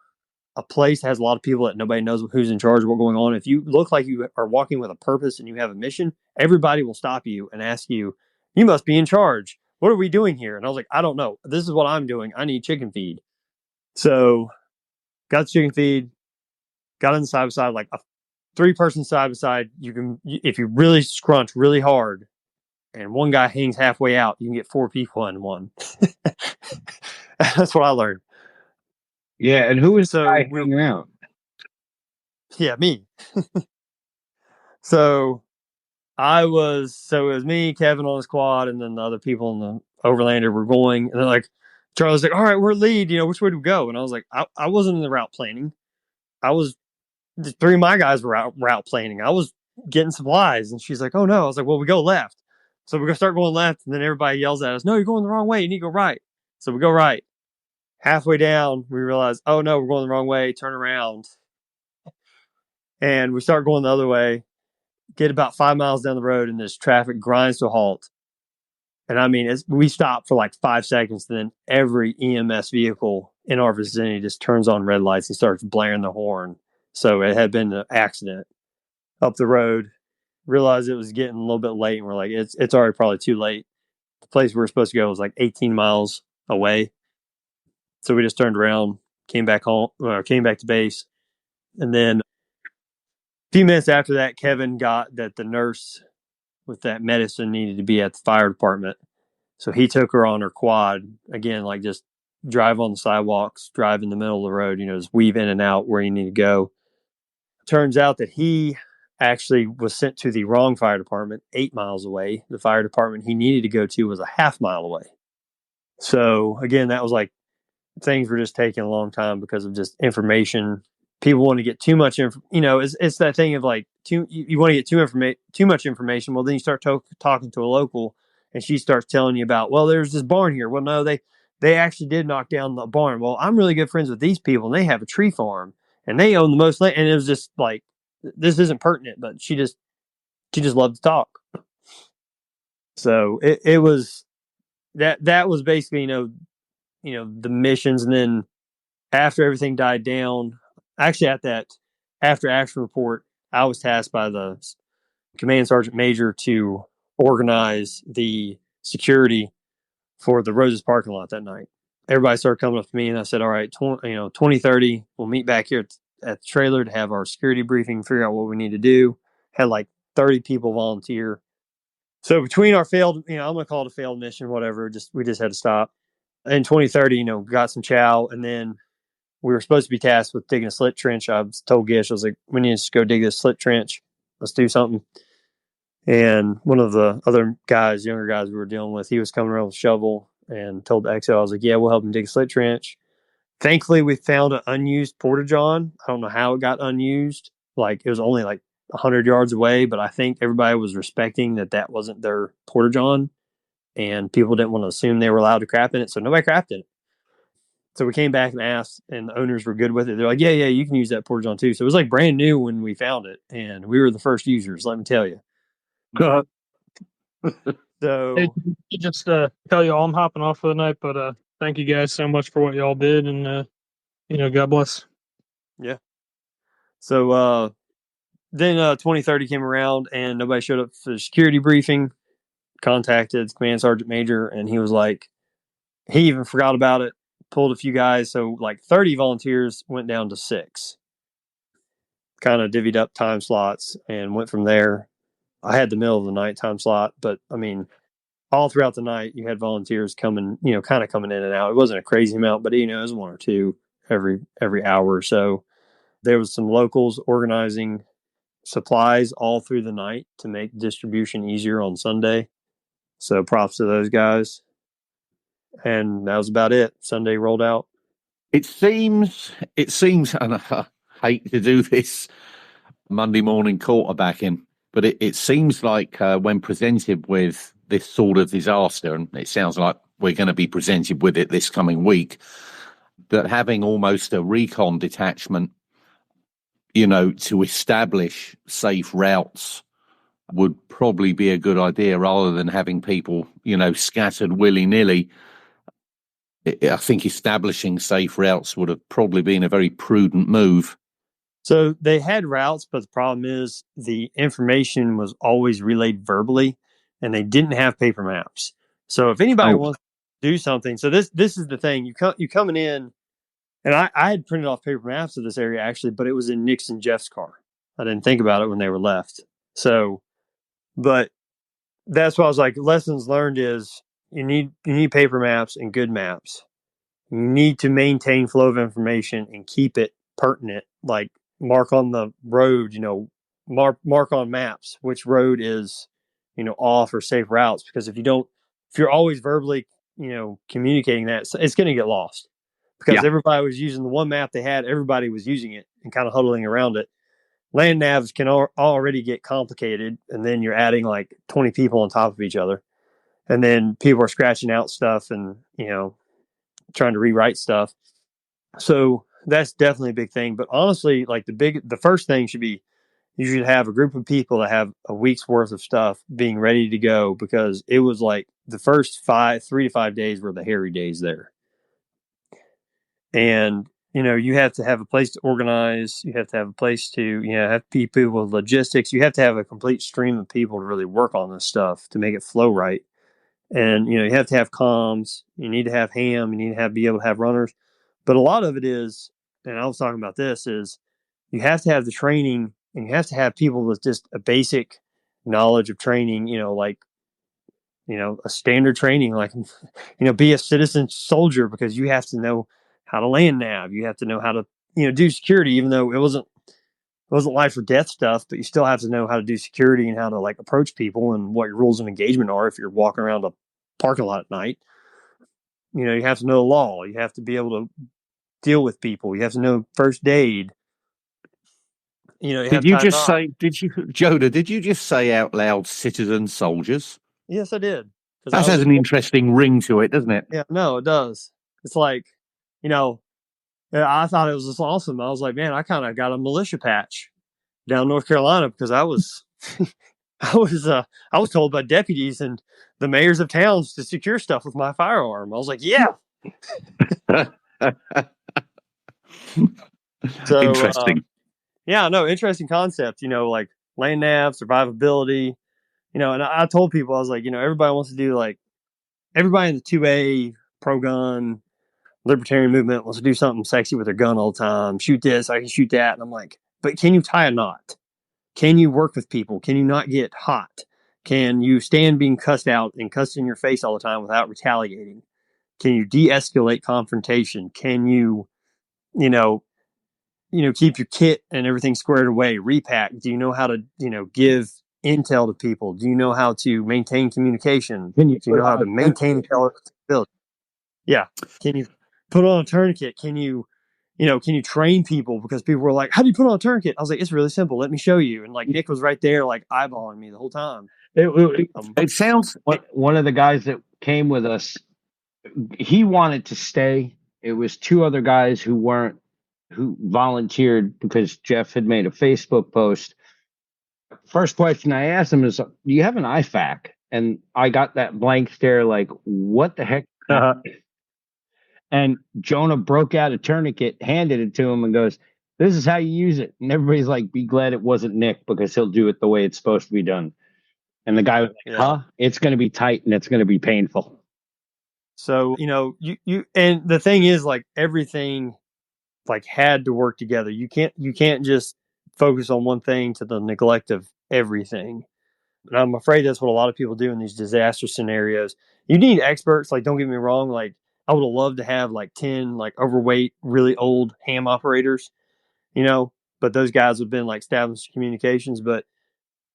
S6: a place that has a lot of people that nobody knows who's in charge of what's going on. If you look like you are walking with a purpose and you have a mission, everybody will stop you and ask you, you must be in charge. What are we doing here? And I was like, I don't know. This is what I'm doing. I need chicken feed. So got the chicken feed, got on the side by side, like a 3-person side by side. You can, if you really scrunch really hard and one guy hangs halfway out, you can get 4 people in one. That's what I learned.
S2: Yeah, and who is the guy hanging out?
S6: Yeah, me. So it was me, Kevin on the squad, and then the other people in the Overlander were going. And they're like, Charlie's like, all right, we're lead. Which way do we go? And I was like, I wasn't in the route planning. The 3 of my guys were route planning. I was getting supplies. And she's like, oh no. I was like, well, we go left. So we're going to start going left, and then everybody yells at us, no, you're going the wrong way. You need to go right. So we go right. Halfway down, we realize, oh, no, we're going the wrong way. Turn around. And we start going the other way, get about 5 miles down the road, and this traffic grinds to a halt. And I mean, we stop for like 5 seconds, and then every EMS vehicle in our vicinity just turns on red lights and starts blaring the horn. So it had been an accident up the road. Realized it was getting a little bit late, and we're like, it's already probably too late. The place we were supposed to go was like 18 miles away. So we just turned around, came back to base. And then a few minutes after that, Kevin got that the nurse with that medicine needed to be at the fire department. So he took her on her quad, again, like just drive on the sidewalks, drive in the middle of the road, just weave in and out where you need to go. Turns out that he actually was sent to the wrong fire department 8 miles away. The fire department he needed to go to was a half mile away. So again, that was like things were just taking a long time because of just information. People want to get too much it's that thing of like you want to get too much information. Well, then you start talking to a local, and she starts telling you about, well, there's this barn here. Well, no, they actually did knock down the barn. Well, I'm really good friends with these people, and they have a tree farm, and they own the most land. And it was just like, this isn't pertinent, but she just loved to talk. So it was that was basically the missions. And then after everything died down, actually at that after action report, I was tasked by the command sergeant major to organize the security for the Roses parking lot that night. Everybody started coming up to me, and I said, all right, 2030, we'll meet back here at the trailer to have our security briefing, figure out what we need to do. Had like 30 people volunteer. So between our failed, I'm going to call it a failed mission, whatever, we just had to stop. In 2030, got some chow, and then we were supposed to be tasked with digging a slit trench. I was told Gish, I was like, we need to just go dig this slit trench. Let's do something. And one of the other guys, younger guys we were dealing with, he was coming around with a shovel and told the XO, I was like, yeah, we'll help him dig a slit trench. Thankfully, we found an unused porta-john. I don't know how it got unused. Like, it was only like 100 yards away, but I think everybody was respecting that wasn't their porta-john, and people didn't want to assume they were allowed to crap in it, so nobody crapped in it. So we came back and asked, and the owners were good with it. They're like, yeah, you can use that porta-john too. So it was like brand new when we found it, and we were the first users, let me tell you. So
S5: Hey, just tell you all I'm hopping off for the night, but thank you guys so much for what y'all did, and God bless.
S6: Yeah. So then 2030 came around, and nobody showed up for the security briefing. Contacted the command sergeant major, and he was like, he even forgot about it, pulled a few guys. So like 30 volunteers went down to 6. Kind of divvied up time slots and went from there. I had the middle of the night time slot, but I mean, all throughout the night, you had volunteers coming, kind of coming in and out. It wasn't a crazy amount, but it was 1 or 2 every hour or so. There was some locals organizing supplies all through the night to make distribution easier on Sunday. So props to those guys. And that was about it. Sunday rolled out.
S4: It seems, and I hate to do this Monday morning quarterbacking, but it seems like when presented with this sort of disaster, and it sounds like we're going to be presented with it this coming week, that having almost a recon detachment, to establish safe routes would probably be a good idea rather than having people, scattered willy-nilly. I think establishing safe routes would have probably been a very prudent move.
S6: So they had routes, but the problem is the information was always relayed verbally, and they didn't have paper maps. So if anybody wants to do something, so this is the thing, you coming in, and I had printed off paper maps of this area actually, but it was in Nick's and Jeff's car. I didn't think about it when they were left. So, but that's why I was like, lessons learned is you need paper maps and good maps. You need to maintain flow of information and keep it pertinent, like mark on the road, mark on maps which road is, off or safe routes. Because if you're always verbally, communicating that, it's going to get lost. Because everybody was using the one map they had, everybody was using it and kind of huddling around it. land navs can already get complicated, and then you're adding like 20 people on top of each other, and then people are scratching out stuff and trying to rewrite stuff. So that's definitely a big thing. But honestly, like the first thing should be, you should have a group of people that have a week's worth of stuff being ready to go, because it was like the first 3 to 5 days were the hairy days there. And, you have to have a place to organize. You have to have a place to, have people with logistics. You have to have a complete stream of people to really work on this stuff to make it flow right. And, you have to have comms. You need to have ham. You need to be able to have runners. But a lot of it is, and I was talking about this, is you have to have the training, and you have to have people with just a basic knowledge of training, a standard training, like, be a citizen soldier, because you have to know how to land nav. You have to know how to, do security, even though it wasn't life or death stuff, but you still have to know how to do security and how to like approach people and what your rules of engagement are if you're walking around a parking lot at night. You have to know the law. You have to be able to deal with people. You have to know first aid.
S4: Did you just say, Jonah, did you just say out loud citizen soldiers?
S6: Yes, I did.
S4: That has an interesting ring to it, doesn't it?
S6: Yeah, no, it does. It's like, I thought it was just awesome. I was like, man, I kind of got a militia patch down North Carolina, because I was, I was told by deputies and the mayors of towns to secure stuff with my firearm. I was like, yeah. So
S4: interesting.
S6: Interesting concept. Like land nav, survivability. And I told people, I was like, everybody wants to do, like, everybody in the 2A pro gun libertarian movement wants to do something sexy with their gun all the time. Shoot this, I can shoot that. And I'm like, but can you tie a knot? Can you work with people? Can you not get hot? Can you stand being cussed out and cussed in your face all the time without retaliating? Can you de-escalate confrontation? Can you, keep your kit and everything squared away, repack? Do you know how to, give intel to people? Do you know how to maintain communication? Do you know how to maintain accountability? Yeah. Can you put on a tourniquet? Can you train people? Because people were like, how do you put on a tourniquet? I was like, it's really simple. Let me show you. And like Nick was right there, like eyeballing me the whole time.
S4: It sounds.
S2: One of the guys that came with us, he wanted to stay. It was two other guys who volunteered because Jeff had made a Facebook post. First question I asked him is, do you have an IFAC? And I got that blank stare, like, what the heck? And Jonah broke out a tourniquet, handed it to him, and goes, this is how you use it. And everybody's like, be glad it wasn't Nick, because he'll do it the way it's supposed to be done. And the guy was like, huh? It's going to be tight and it's going to be painful.
S6: So, you and the thing is, like, everything like had to work together. You can't just focus on one thing to the neglect of everything. And I'm afraid that's what a lot of people do in these disaster scenarios. You need experts. Like, don't get me wrong. Like, I would have loved to have like 10 like overweight, really old ham operators, but those guys have been like established communications. But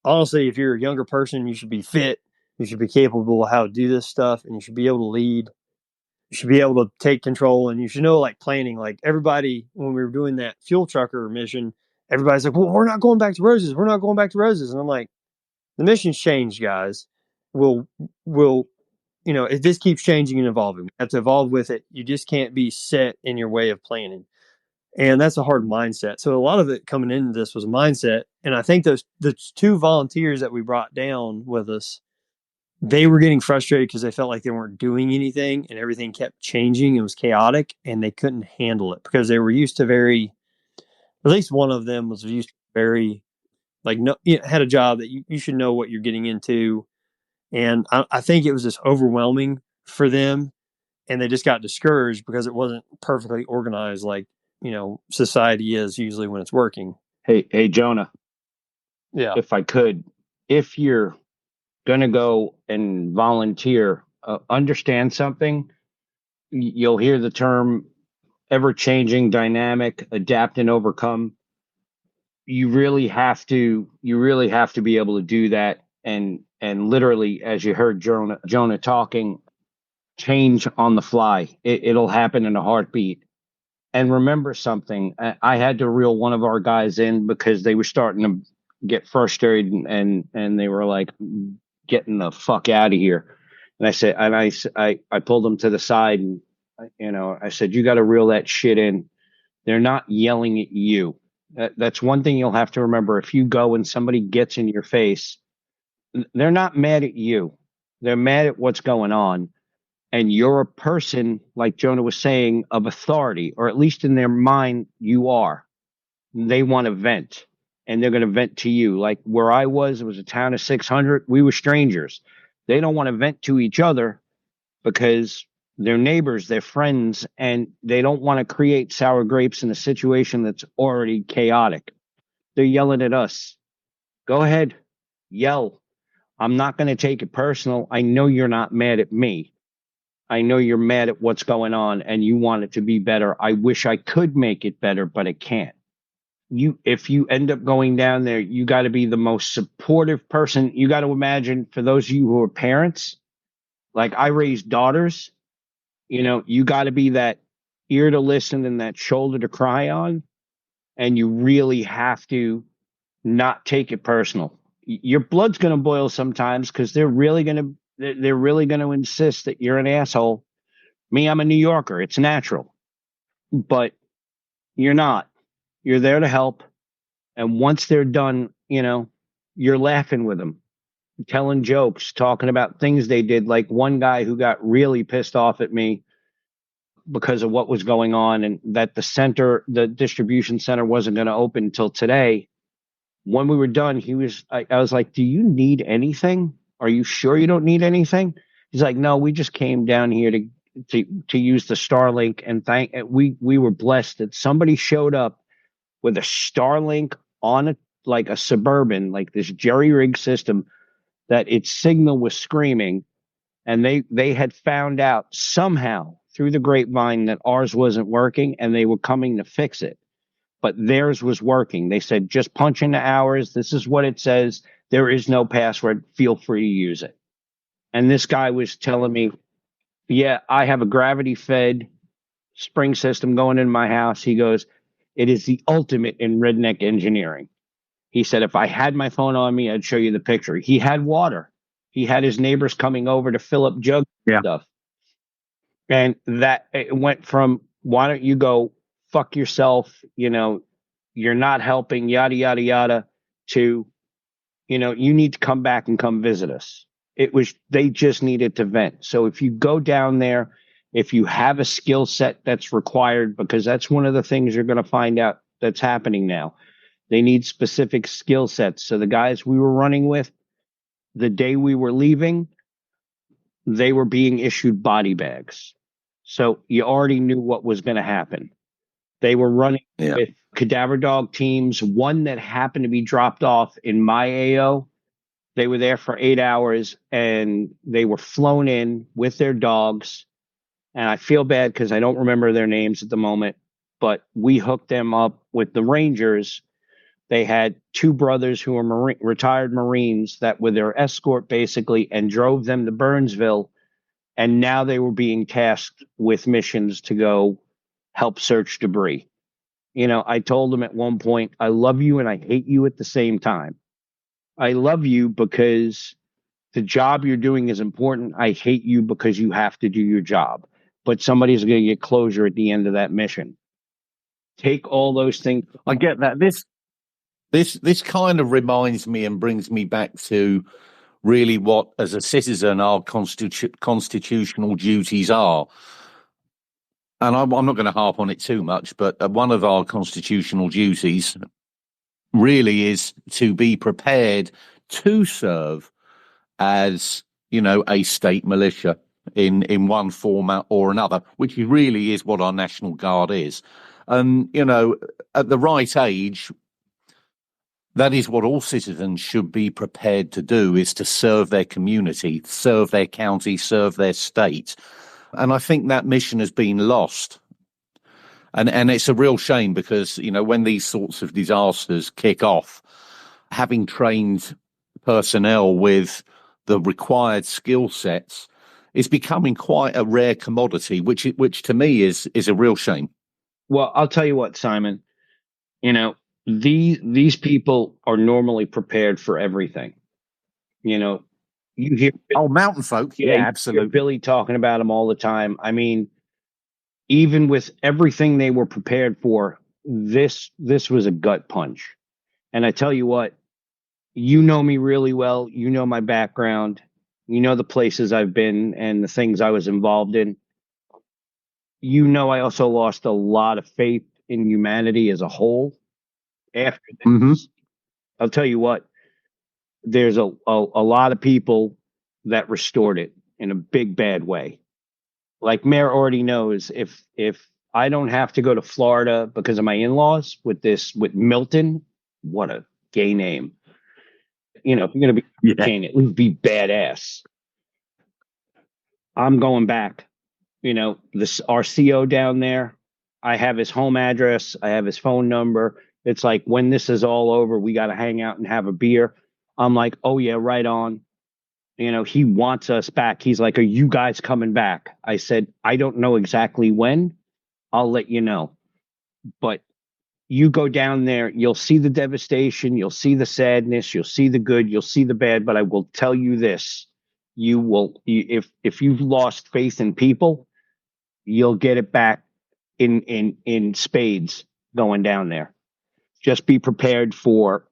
S6: honestly, if you're a younger person, you should be fit. You should be capable of how to do this stuff, and you should be able to lead. You should be able to take control, and you should know like planning. Like everybody, when we were doing that fuel trucker mission, everybody's like, well, we're not going back to Roses. We're not going back to Roses. And I'm like, the mission's changed, guys. We'll if this keeps changing and evolving, we have to evolve with it. You just can't be set in your way of planning. And that's a hard mindset. So a lot of it coming into this was mindset. And I think the two volunteers that we brought down with us, they were getting frustrated because they felt like they weren't doing anything and everything kept changing. It was chaotic and they couldn't handle it because they were used to at least one of them was used to very, like, no, had a job that you should know what you're getting into. And I think it was just overwhelming for them. And they just got discouraged because it wasn't perfectly organized like, society is usually when it's working.
S2: Hey, Jonah.
S6: Yeah.
S2: If I could, if you're going to go and volunteer, understand something. You'll hear the term ever-changing, dynamic, adapt and overcome. You really have to be able to do that. And literally, as you heard Jonah talking, change on the fly. It'll happen in a heartbeat. And remember something, I had to reel one of our guys in because they were starting to get frustrated and they were like, getting the fuck out of here. And I said, and I pulled them to the side and, I said, you got to reel that shit in. They're not yelling at you. That's one thing you'll have to remember. If you go and somebody gets in your face, they're not mad at you. They're mad at what's going on. And you're a person, like Jonah was saying, of authority, or at least in their mind, you are. They want to vent, and they're going to vent to you. Like where I was, it was a town of 600. We were strangers. They don't want to vent to each other because they're neighbors, they're friends, and they don't want to create sour grapes in a situation that's already chaotic. They're yelling at us. Go ahead, yell. I'm not going to take it personal. I know you're not mad at me. I know you're mad at what's going on and you want it to be better. I wish I could make it better, but it can't. If you end up going down there, you got to be the most supportive person. You got to imagine, for those of you who are parents, like I raised daughters, you got to be that ear to listen and that shoulder to cry on. And you really have to not take it personal. Your blood's going to boil sometimes because they're really going to insist that you're an asshole. Me, I'm a New Yorker. It's natural, but you're not. You're there to help. And once they're done, you're laughing with them, telling jokes, talking about things they did. Like one guy who got really pissed off at me because of what was going on and that the distribution center wasn't going to open until today. When we were done, I was like, do you need anything? Are you sure you don't need anything? He's like, no, we just came down here to use the Starlink, and we were blessed that somebody showed up with a Starlink on like a Suburban, like this jerry-rig system, that its signal was screaming, and they had found out somehow through the grapevine that ours wasn't working, and they were coming to fix it. But theirs was working. They said, just punch into ours. This is what it says. There is no password. Feel free to use it. And this guy was telling me, yeah, I have a gravity-fed spring system going in my house. He goes, it is the ultimate in redneck engineering. He said, if I had my phone on me, I'd show you the picture. He had water. He had his neighbors coming over to fill up jugs and stuff. And that it went from, why don't you go fuck yourself, you're not helping, yada, yada, yada, to, you need to come back and come visit us. They just needed to vent. So if you go down there, if you have a skill set that's required, because that's one of the things you're going to find out that's happening now. They need specific skill sets. So the guys we were running with, the day we were leaving, they were being issued body bags. So you already knew what was going to happen. They were running with cadaver dog teams. One that happened to be dropped off in my AO. They were there for 8 hours and they were flown in with their dogs. And I feel bad because I don't remember their names at the moment, but we hooked them up with the Rangers. They had two brothers who were retired Marines that were their escort basically, and drove them to Burnsville. And now they were being tasked with missions to go help search debris. I told them at one point, I love you and I hate you at the same time. I love you because the job you're doing is important. I hate you because you have to do your job. But somebody's going to get closure at the end of that mission. Take all those things.
S4: I get that. This kind of reminds me and brings me back to really what, as a citizen, our constitutional duties are. And I'm not going to harp on it too much, but one of our constitutional duties really is to be prepared to serve as, a state militia in one format or another, which really is what our National Guard is. And, at the right age, that is what all citizens should be prepared to do, is to serve their community, serve their county, serve their state. And I think that mission has been lost. And it's a real shame because, when these sorts of disasters kick off, having trained personnel with the required skill sets is becoming quite a rare commodity, which to me is a real shame.
S2: Well, I'll tell you what, Simon. You know, these people are normally prepared for everything. You know, you hear
S4: Oh, mountain folk. Yeah,
S2: you hear
S4: absolutely.
S2: Billy talking about them all the time. I mean, even with everything they were prepared for, this was a gut punch. And I tell you what, you know me really well. You know my background. You know the places I've been and the things I was involved in. You know, I also lost a lot of faith in humanity as a whole after this.
S4: Mm-hmm.
S2: I'll tell you what, there's a lot of people that restored it in a big bad way. Like Mayor already knows, if I don't have to go to Florida because of my in-laws with Milton, what a gay name. You know, if you're gonna be chain, at least be badass. I'm going back. You know, this our CO down there. I have his home address. I have his phone number. It's like when this is all over, we got to hang out and have a beer. I'm like, oh yeah, right on. You know, he wants us back. He's like, are you guys coming back? I said, I don't know exactly when. I'll let you know. But you go down there, you'll see the devastation, you'll see the sadness, you'll see the good, you'll see the bad. But I will tell you this: if you've lost faith in people, you'll get it back in spades going down there. Just be prepared for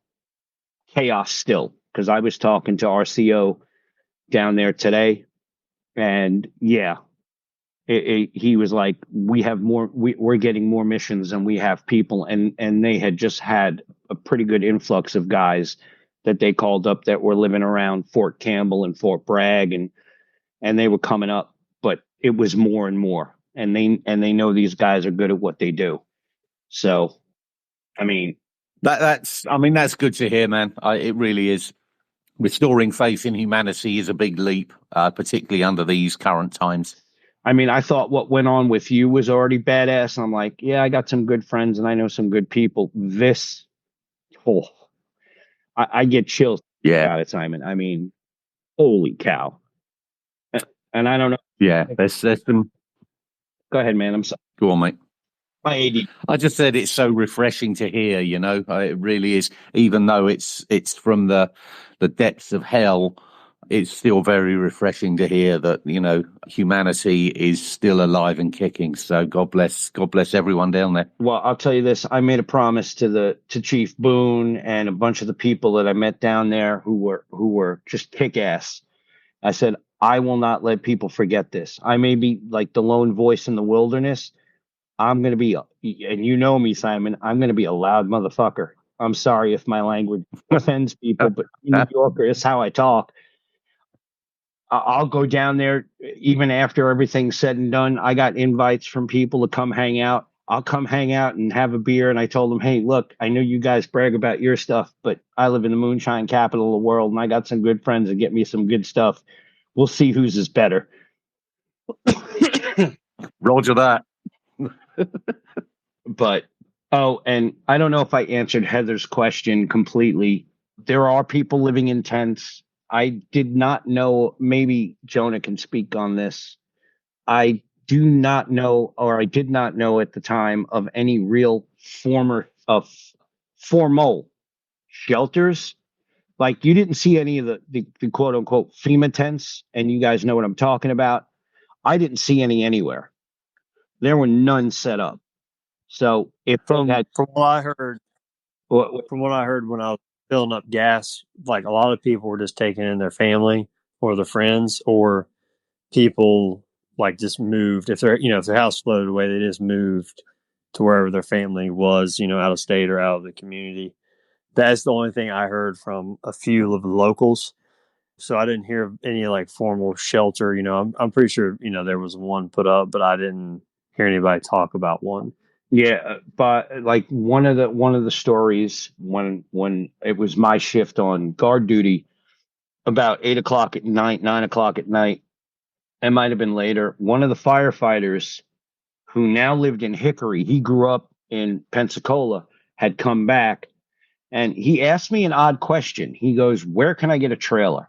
S2: chaos still, because I was talking to RCO down there today, and yeah, he was like, we have more, we're getting more missions than we have people, and they had just had a pretty good influx of guys that they called up that were living around Fort Campbell and Fort Bragg, and they were coming up, but it was more and more, and they know these guys are good at what they do. So, I mean,
S4: that's good to hear, man. It really is. Restoring faith in humanity is a big leap, particularly under these current times.
S2: I mean, I thought what went on with you was already badass. And I'm like, yeah, I got some good friends and I know some good people. I get chills about it, Simon. I mean, holy cow. And I don't know.
S4: Yeah, there's some.
S2: Go ahead, man. I'm sorry.
S4: Go on, mate.
S2: My AD.
S4: I just said it's so refreshing to hear, you know, it really is. Even though it's from the depths of hell, it's still very refreshing to hear that, you know, humanity is still alive and kicking. So God bless everyone down there.
S2: Well, I'll tell you this. I made a promise to Chief Boone and a bunch of the people that I met down there who were just kick ass. I said, I will not let people forget this. I may be like the lone voice in the wilderness. I'm going to be, and you know me, Simon, I'm going to be a loud motherfucker. I'm sorry if my language offends people, but New Yorker is how I talk. I'll go down there even after everything's said and done. I got invites from people to come hang out. I'll come hang out and have a beer. And I told them, hey, look, I know you guys brag about your stuff, but I live in the moonshine capital of the world, and I got some good friends that get me some good stuff. We'll see whose is better.
S4: Roger that.
S2: But, oh, and I don't know if I answered Heather's question completely. There are people living in tents. I did not know, maybe Jonah can speak on this. I do not know, or I did not know at the time of any real formal shelters. Like, you didn't see any of the quote unquote FEMA tents, and you guys know what I'm talking about. I didn't see any anywhere. There were none set up. So if
S6: from what I heard when I was filling up gas, like a lot of people were just taking in their family or their friends, or people like just moved. If their house floated away, they just moved to wherever their family was, out of state or out of the community. That's the only thing I heard from a few of the locals. So I didn't hear any like formal shelter. I'm pretty sure there was one put up, but I didn't hear anybody talk about one.
S2: Yeah, but like one of the stories when it was my shift on guard duty, about 8 o'clock at night, 9 o'clock at night, it might have been later. One of the firefighters who now lived in Hickory, he grew up in Pensacola, had come back, and he asked me an odd question. He goes, "Where can I get a trailer?"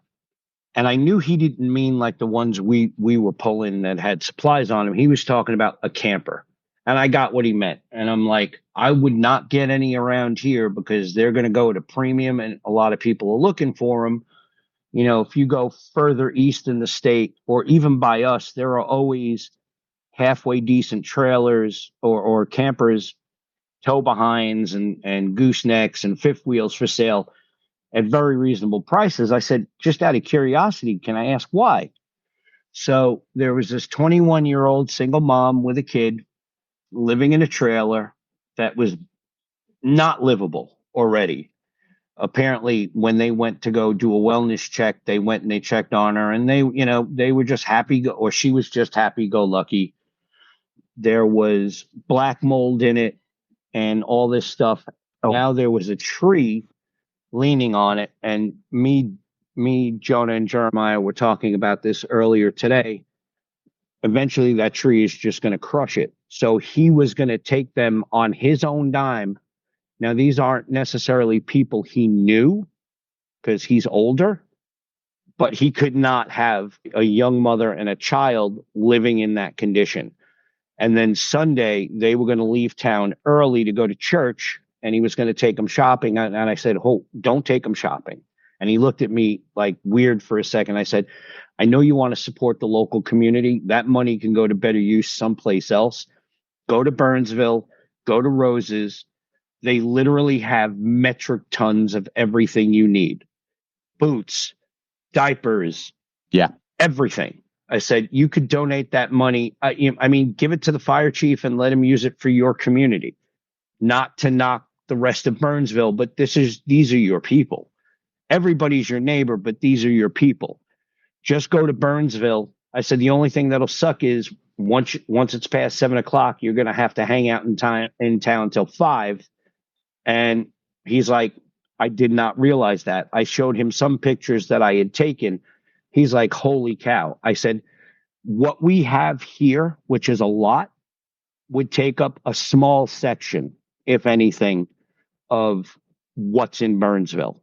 S2: And I knew he didn't mean like the ones we were pulling that had supplies on them. He was talking about a camper. And I got what he meant. And I'm like, I would not get any around here because they're going to go to premium and a lot of people are looking for them. You know, if you go further east in the state or even by us, there are always halfway decent trailers or campers, tow behinds and goosenecks and fifth wheels for sale at very reasonable prices. I said, just out of curiosity, can I ask why? So there was this 21-year-old single mom with a kid living in a trailer that was not livable already. Apparently, when they went to go do a wellness check, they went and they checked on her and they were just happy, or she was just happy go lucky. There was black mold in it and all this stuff. Now there was a tree leaning on it. And me, Jonah, and Jeremiah were talking about this earlier today. Eventually, that tree is just going to crush it. So he was going to take them on his own dime. Now, these aren't necessarily people he knew because he's older, but he could not have a young mother and a child living in that condition. And then Sunday, they were going to leave town early to go to church, and he was going to take them shopping. And I said, oh, don't take them shopping. And he looked at me like weird for a second. I said, I know you want to support the local community. That money can go to better use someplace else. Go to Burnsville, go to Rose's. They literally have metric tons of everything you need. Boots, diapers, everything. I said, you could donate that money. I mean, give it to the fire chief and let him use it for your community, not to knock the rest of Burnsville. But these are your people. Everybody's your neighbor, but these are your people. Just go to Burnsville. I said, the only thing that'll suck is once it's past 7:00, you're going to have to hang out in town until 5. And he's like, I did not realize that. I showed him some pictures that I had taken. He's like, holy cow. I said, what we have here, which is a lot, would take up a small section, if anything, of what's in Burnsville.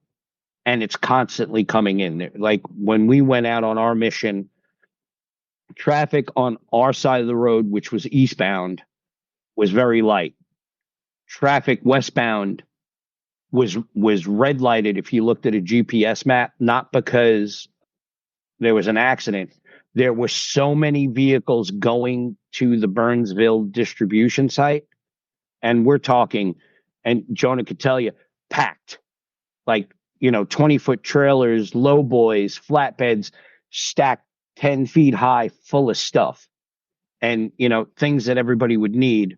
S2: And it's constantly coming in there. Like when we went out on our mission, traffic on our side of the road, which was eastbound, was very light. Traffic westbound was red lighted if you looked at a GPS map, not because there was an accident. There were so many vehicles going to the Burnsville distribution site. And we're talking, and Jonah could tell you, packed. Like, 20-foot trailers, low boys, flatbeds, stacked 10 feet high, full of stuff. And, things that everybody would need,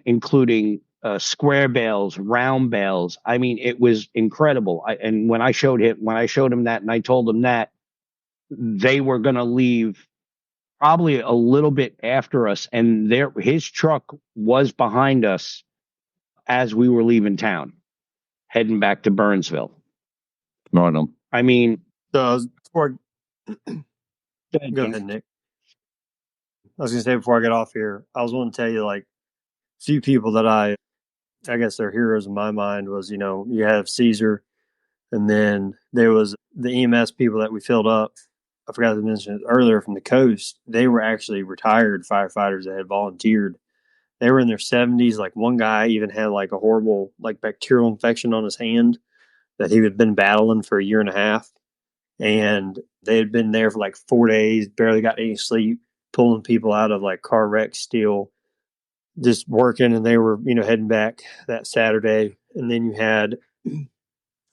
S2: including square bales, round bales. I mean, it was incredible. And when I showed him that and I told him that, they were going to leave probably a little bit after us, and his truck was behind us as we were leaving town, heading back to Burnsville.
S4: Right on.
S2: I mean,
S6: So go ahead, Nick. I was going to say before I get off here, I was wanting to tell you, like, few people that I guess they're heroes in my mind was, you have Caesar, and then there was the EMS people that we filled up. I forgot to mention it earlier from the coast. They were actually retired firefighters that had volunteered. They were in their 70s. Like one guy even had like a horrible like bacterial infection on his hand that he had been battling for a year and a half. And they had been there for like 4 days, barely got any sleep, pulling people out of like car wrecks still, just working. And they were, heading back that Saturday. And then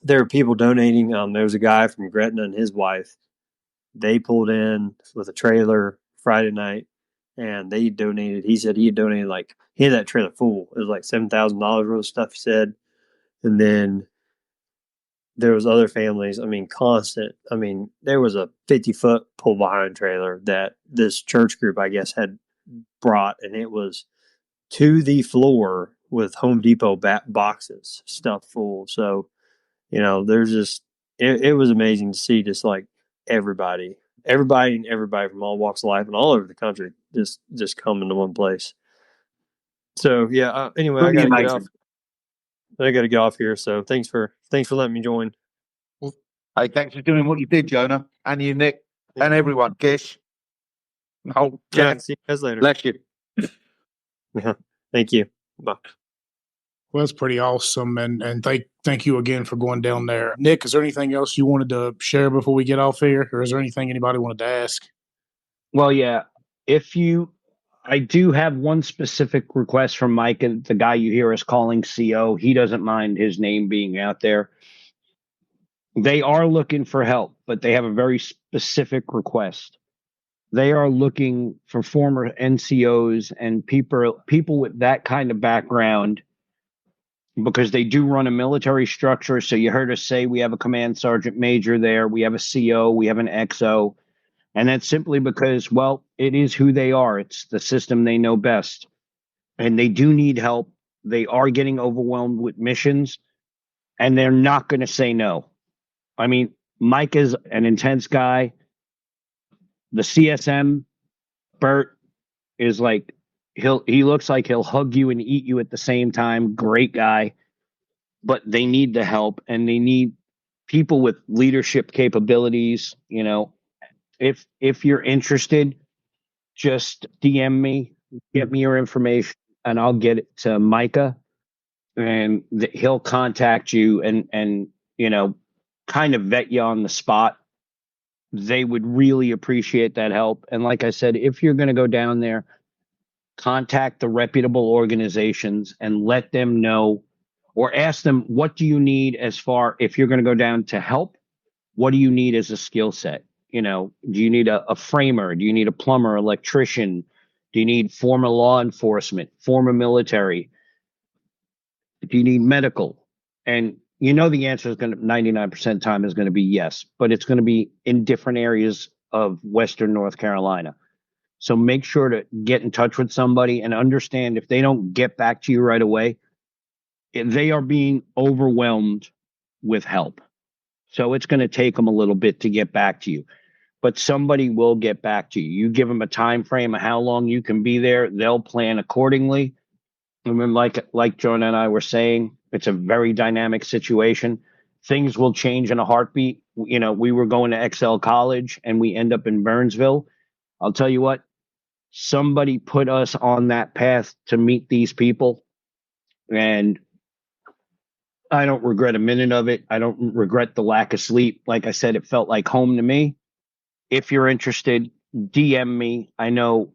S6: there were people donating. There was a guy from Gretna and his wife. They pulled in with a trailer Friday night, and they donated. He said he had donated he had that trailer full. It was like $7,000 worth of stuff, he said. And then there was other families. I mean, constant. I mean, there was a 50-foot pull behind trailer that this church group, I guess, had brought, and it was to the floor with Home Depot boxes stuffed full. So, there's just it was amazing to see just like everybody from all walks of life and all over the country just come into one place. So yeah. Anyway, I gotta get off. I gotta get off here. So thanks for letting me join.
S4: Hey, thanks for doing what you did, Jonah, and you, Nick, and everyone. Gish. Oh,
S6: Yeah, see you guys later.
S4: Bless you.
S6: Thank you. Bye.
S1: Well, that's pretty awesome, and thank you again for going down there. Nick, is there anything else you wanted to share before we get off here, or is there anything anybody wanted to ask?
S2: Well, yeah. I do have one specific request from Mike, and the guy you hear us calling CO. He doesn't mind his name being out there. They are looking for help, but they have a very specific request. They are looking for former NCOs and people with that kind of background, because they do run a military structure. So you heard us say we have a command sergeant major there, we have a CO, we have an XO. And that's simply because, well, it is who they are. It's the system they know best. And they do need help. They are getting overwhelmed with missions, and they're not going to say no. I mean, Mike is an intense guy. The CSM, Bert, is like, he looks like he'll hug you and eat you at the same time. Great guy. But they need the help, and they need people with leadership capabilities. You know, if you're interested, just DM me, get me your information, and I'll get it to Micah, and he'll contact you and you know, kind of vet you on the spot. They would really appreciate that help. And like I said, if you're going to go down there, contact the reputable organizations and let them know, or ask them, what do you need as far, if you're going to go down to help, what do you need as a skill set? You know, do you need a framer? Do you need a plumber, electrician? Do you need former law enforcement, former military? Do you need medical? And you know the answer is going to 99% of the time is going to be yes, but it's going to be in different areas of Western North Carolina. So make sure to get in touch with somebody and understand, if they don't get back to you right away, they are being overwhelmed with help. So it's going to take them a little bit to get back to you, but somebody will get back to you. You give them a time frame of how long you can be there, they'll plan accordingly. And then, like Jonah and I were saying, it's a very dynamic situation. Things will change in a heartbeat. You know, we were going to Excel College and we end up in Burnsville. I'll tell you what, somebody put us on that path to meet these people, and I don't regret a minute of it. I don't regret the lack of sleep. Like I said, it felt like home to me. If you're interested, DM me. I know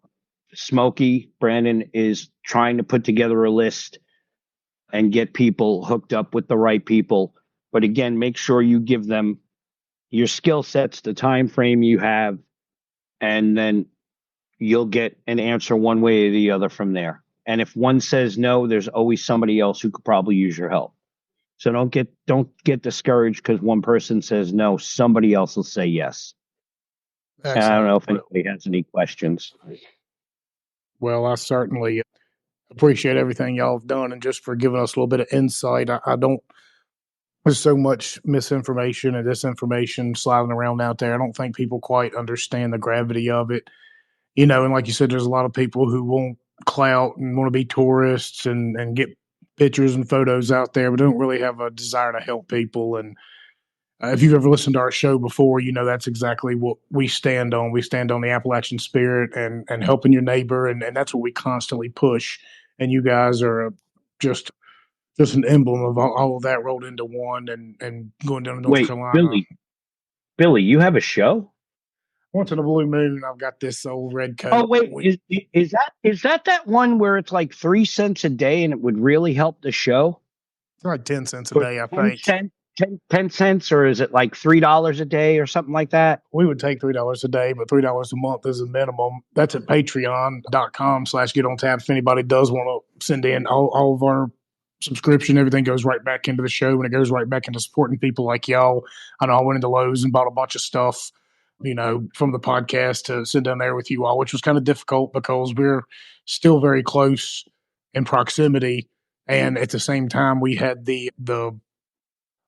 S2: Smokey Brandon is trying to put together a list and get people hooked up with the right people. But again, make sure you give them your skill sets, the time frame you have, and then you'll get an answer one way or the other from there. And if one says no, there's always somebody else who could probably use your help. So don't get discouraged because one person says no. Somebody else will say yes. And I don't know if anybody has any questions.
S1: Well, I certainly appreciate everything y'all have done, and just for giving us a little bit of insight. I don't. There's so much misinformation and disinformation sliding around out there. I don't think people quite understand the gravity of it. You know, and like you said, there's a lot of people who want clout and want to be tourists and get pictures and photos out there, but don't really have a desire to help people. And if you've ever listened to our show before, you know that's exactly what we stand on. We stand on the Appalachian spirit and helping your neighbor, and that's what we constantly push. And you guys are just an emblem of all of that rolled into one, and going down to North Carolina.
S2: Billy, you have a show?
S1: Once in a blue moon, I've got this old red coat.
S2: Oh wait, is that one where it's like 3 cents a day and it would really help the show?
S1: It's like 10 cents a day, I think.
S2: 10 cents, or is it like $3 a day or something like that?
S1: We would take $3 a day, but $3 a month is a minimum. That's at patreon.com/GetOnTap. If anybody does want to send in all of our subscription, everything goes right back into the show, and it goes right back into supporting people like y'all. I know I went into Lowe's and bought a bunch of stuff, you know, from the podcast to sit down there with you all, which was kind of difficult because we're still very close in proximity. And at the same time, we had the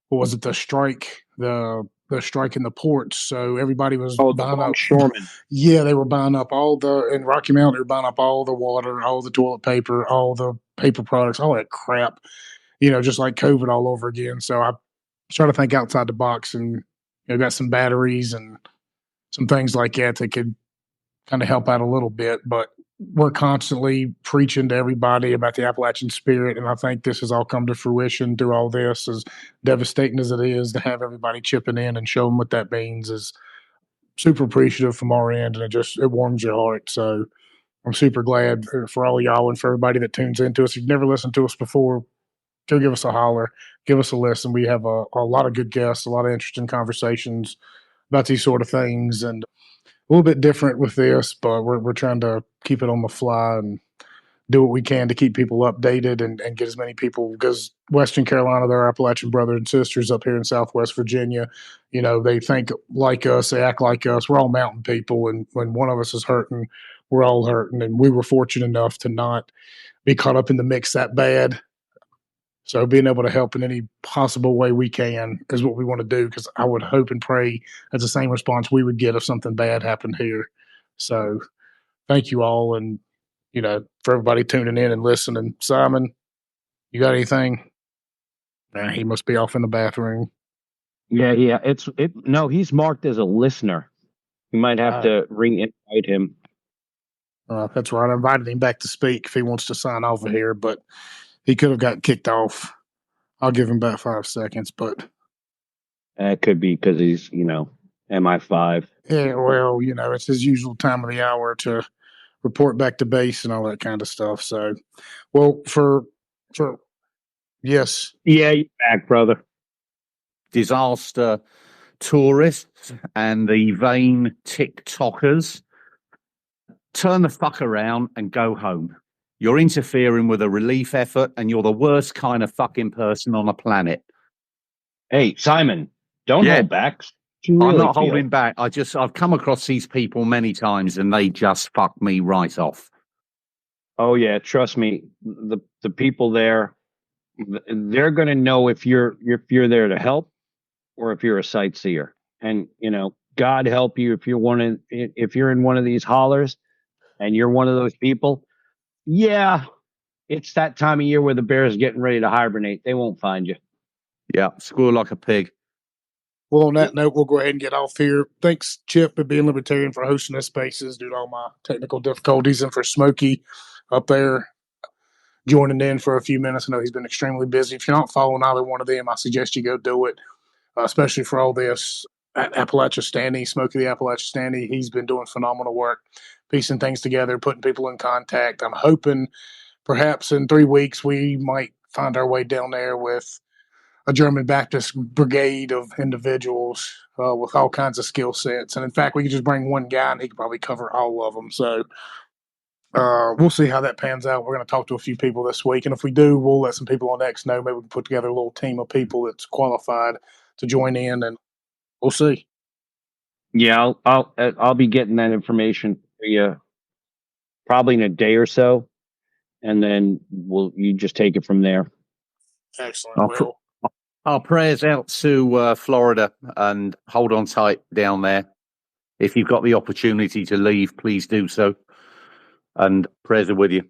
S1: what was it, the strike in the ports. So everybody was buying up.
S2: Shoreman.
S1: Yeah, they were buying up in Rocky Mount, they were buying up all the water, all the toilet paper, all the paper products, all that crap, you know, just like COVID all over again. So I try to think outside the box, and, you know, got some batteries and some things like that could kind of help out a little bit. But we're constantly preaching to everybody about the Appalachian spirit, and I think this has all come to fruition through all this. As devastating as it is to have everybody chipping in and showing what that means is super appreciative from our end, and it warms your heart. So I'm super glad for all of y'all and for everybody that tunes into us. If you've never listened to us before, go give us a holler, give us a listen. We have a lot of good guests, a lot of interesting conversations about these sort of things, and a little bit different with this, but we're trying to keep it on the fly and do what we can to keep people updated and get as many people, because Western Carolina, they're our Appalachian brothers and sisters up here in Southwest Virginia. You know, they think like us, they act like us. We're all mountain people, and when one of us is hurting, we're all hurting. And we were fortunate enough to not be caught up in the mix that bad. So being able to help in any possible way we can is what we want to do, because I would hope and pray that's the same response we would get if something bad happened here. So thank you all, and, you know, for everybody tuning in and listening. Simon, you got anything? Nah, he must be off in the bathroom.
S2: Yeah. No, he's marked as a listener. You might have to invite him.
S1: That's right. I invited him back to speak if he wants to sign off of here, but he could have gotten kicked off. I'll give him about 5 seconds, but
S2: It could be because he's, MI5.
S1: yeah, well, you know, it's his usual time of the hour to report back to base and all that kind of stuff. So, well, yes.
S2: Yeah, you're back, brother.
S4: Disaster tourists and the vain TikTokers, turn the fuck around and go home. You're interfering with a relief effort, and you're the worst kind of fucking person on the planet.
S2: Hey, Simon, don't hold back.
S4: I'm not holding back. I've come across these people many times, and they just fuck me right off.
S2: Oh yeah, trust me. The people there, they're going to know if you're there to help or if you're a sightseer. And God help you if you're in one of these hollers and you're one of those people. Yeah, it's that time of year where the bear's getting ready to hibernate. They won't find you.
S4: Yeah, squeal like a pig.
S1: Well, on that note, we'll go ahead and get off here. Thanks, Chip, and Being Libertarian, for hosting this spaces due to all my technical difficulties, and for Smokey up there joining in for a few minutes. I know he's been extremely busy. If you're not following either one of them, I suggest you go do it, especially for all this. Appalachia Standy, Smokey the Appalachia Standy, he's been doing phenomenal work, piecing things together, putting people in contact. I'm hoping perhaps in 3 weeks we might find our way down there with a German Baptist brigade of individuals with all kinds of skill sets. And in fact, we could just bring one guy and he could probably cover all of them. So we'll see how that pans out. We're going to talk to a few people this week. And if we do, we'll let some people on X know. Maybe we can put together a little team of people that's qualified to join in, and we'll see.
S2: Yeah, I'll be getting that information for you probably in a day or so, and then you just take it from there.
S1: Excellent.
S4: Our prayers out to Florida, and hold on tight down there. If you've got the opportunity to leave, please do so. And prayers are with you.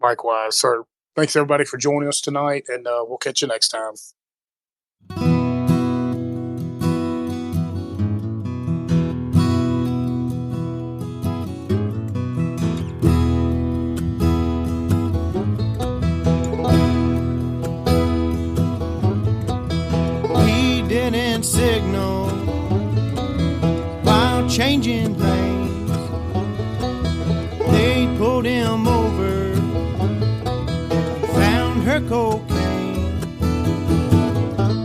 S1: Likewise. So thanks everybody for joining us tonight, and we'll catch you next time.
S7: Signal while changing lanes. They pulled him over, found her cocaine.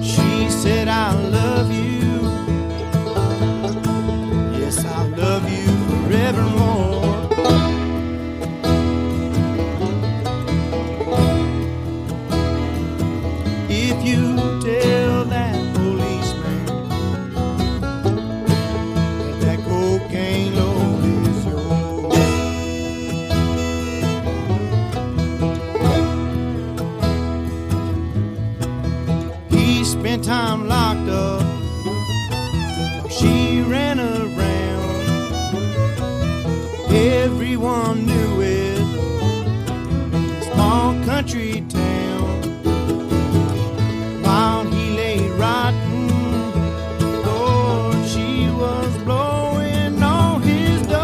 S7: She said, I love you. Yes, I love you forevermore. If you tell that cocaine load is yours. He spent time locked up. She ran around. Everyone knew it. Small country town. While he lay rotten, Lord, she was blowing on his door.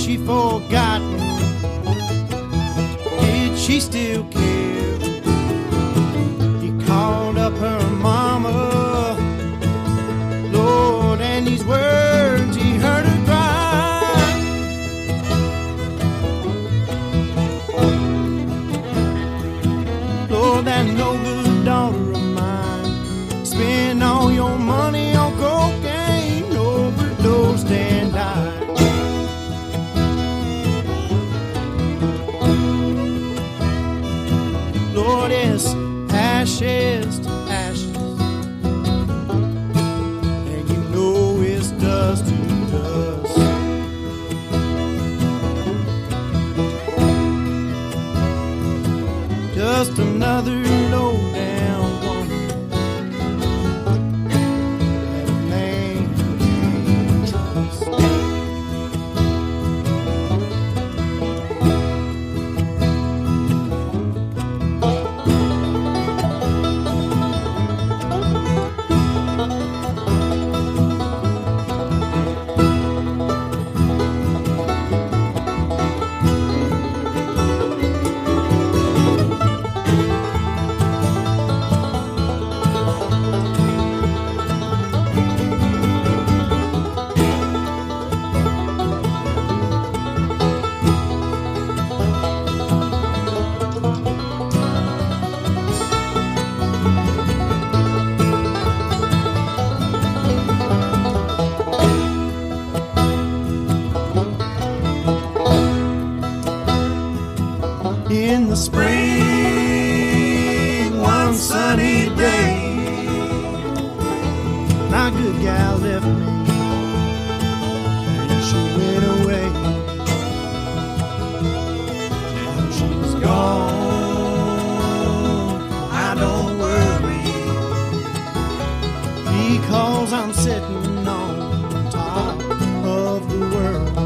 S7: she forgotten? Did she still care? He called up her mama, Lord, and these words he heard her cry. Lord, that no good daughter of mine spend all your money on cocaine, overdosed and died. Lord, it's ashes to ashes, and you know it's dust to dust. Just another low down woman that a man can't trust. In the spring, one sunny day, my good gal left me, and she went away. Now she's gone, I don't worry, because I'm sitting on top of the world.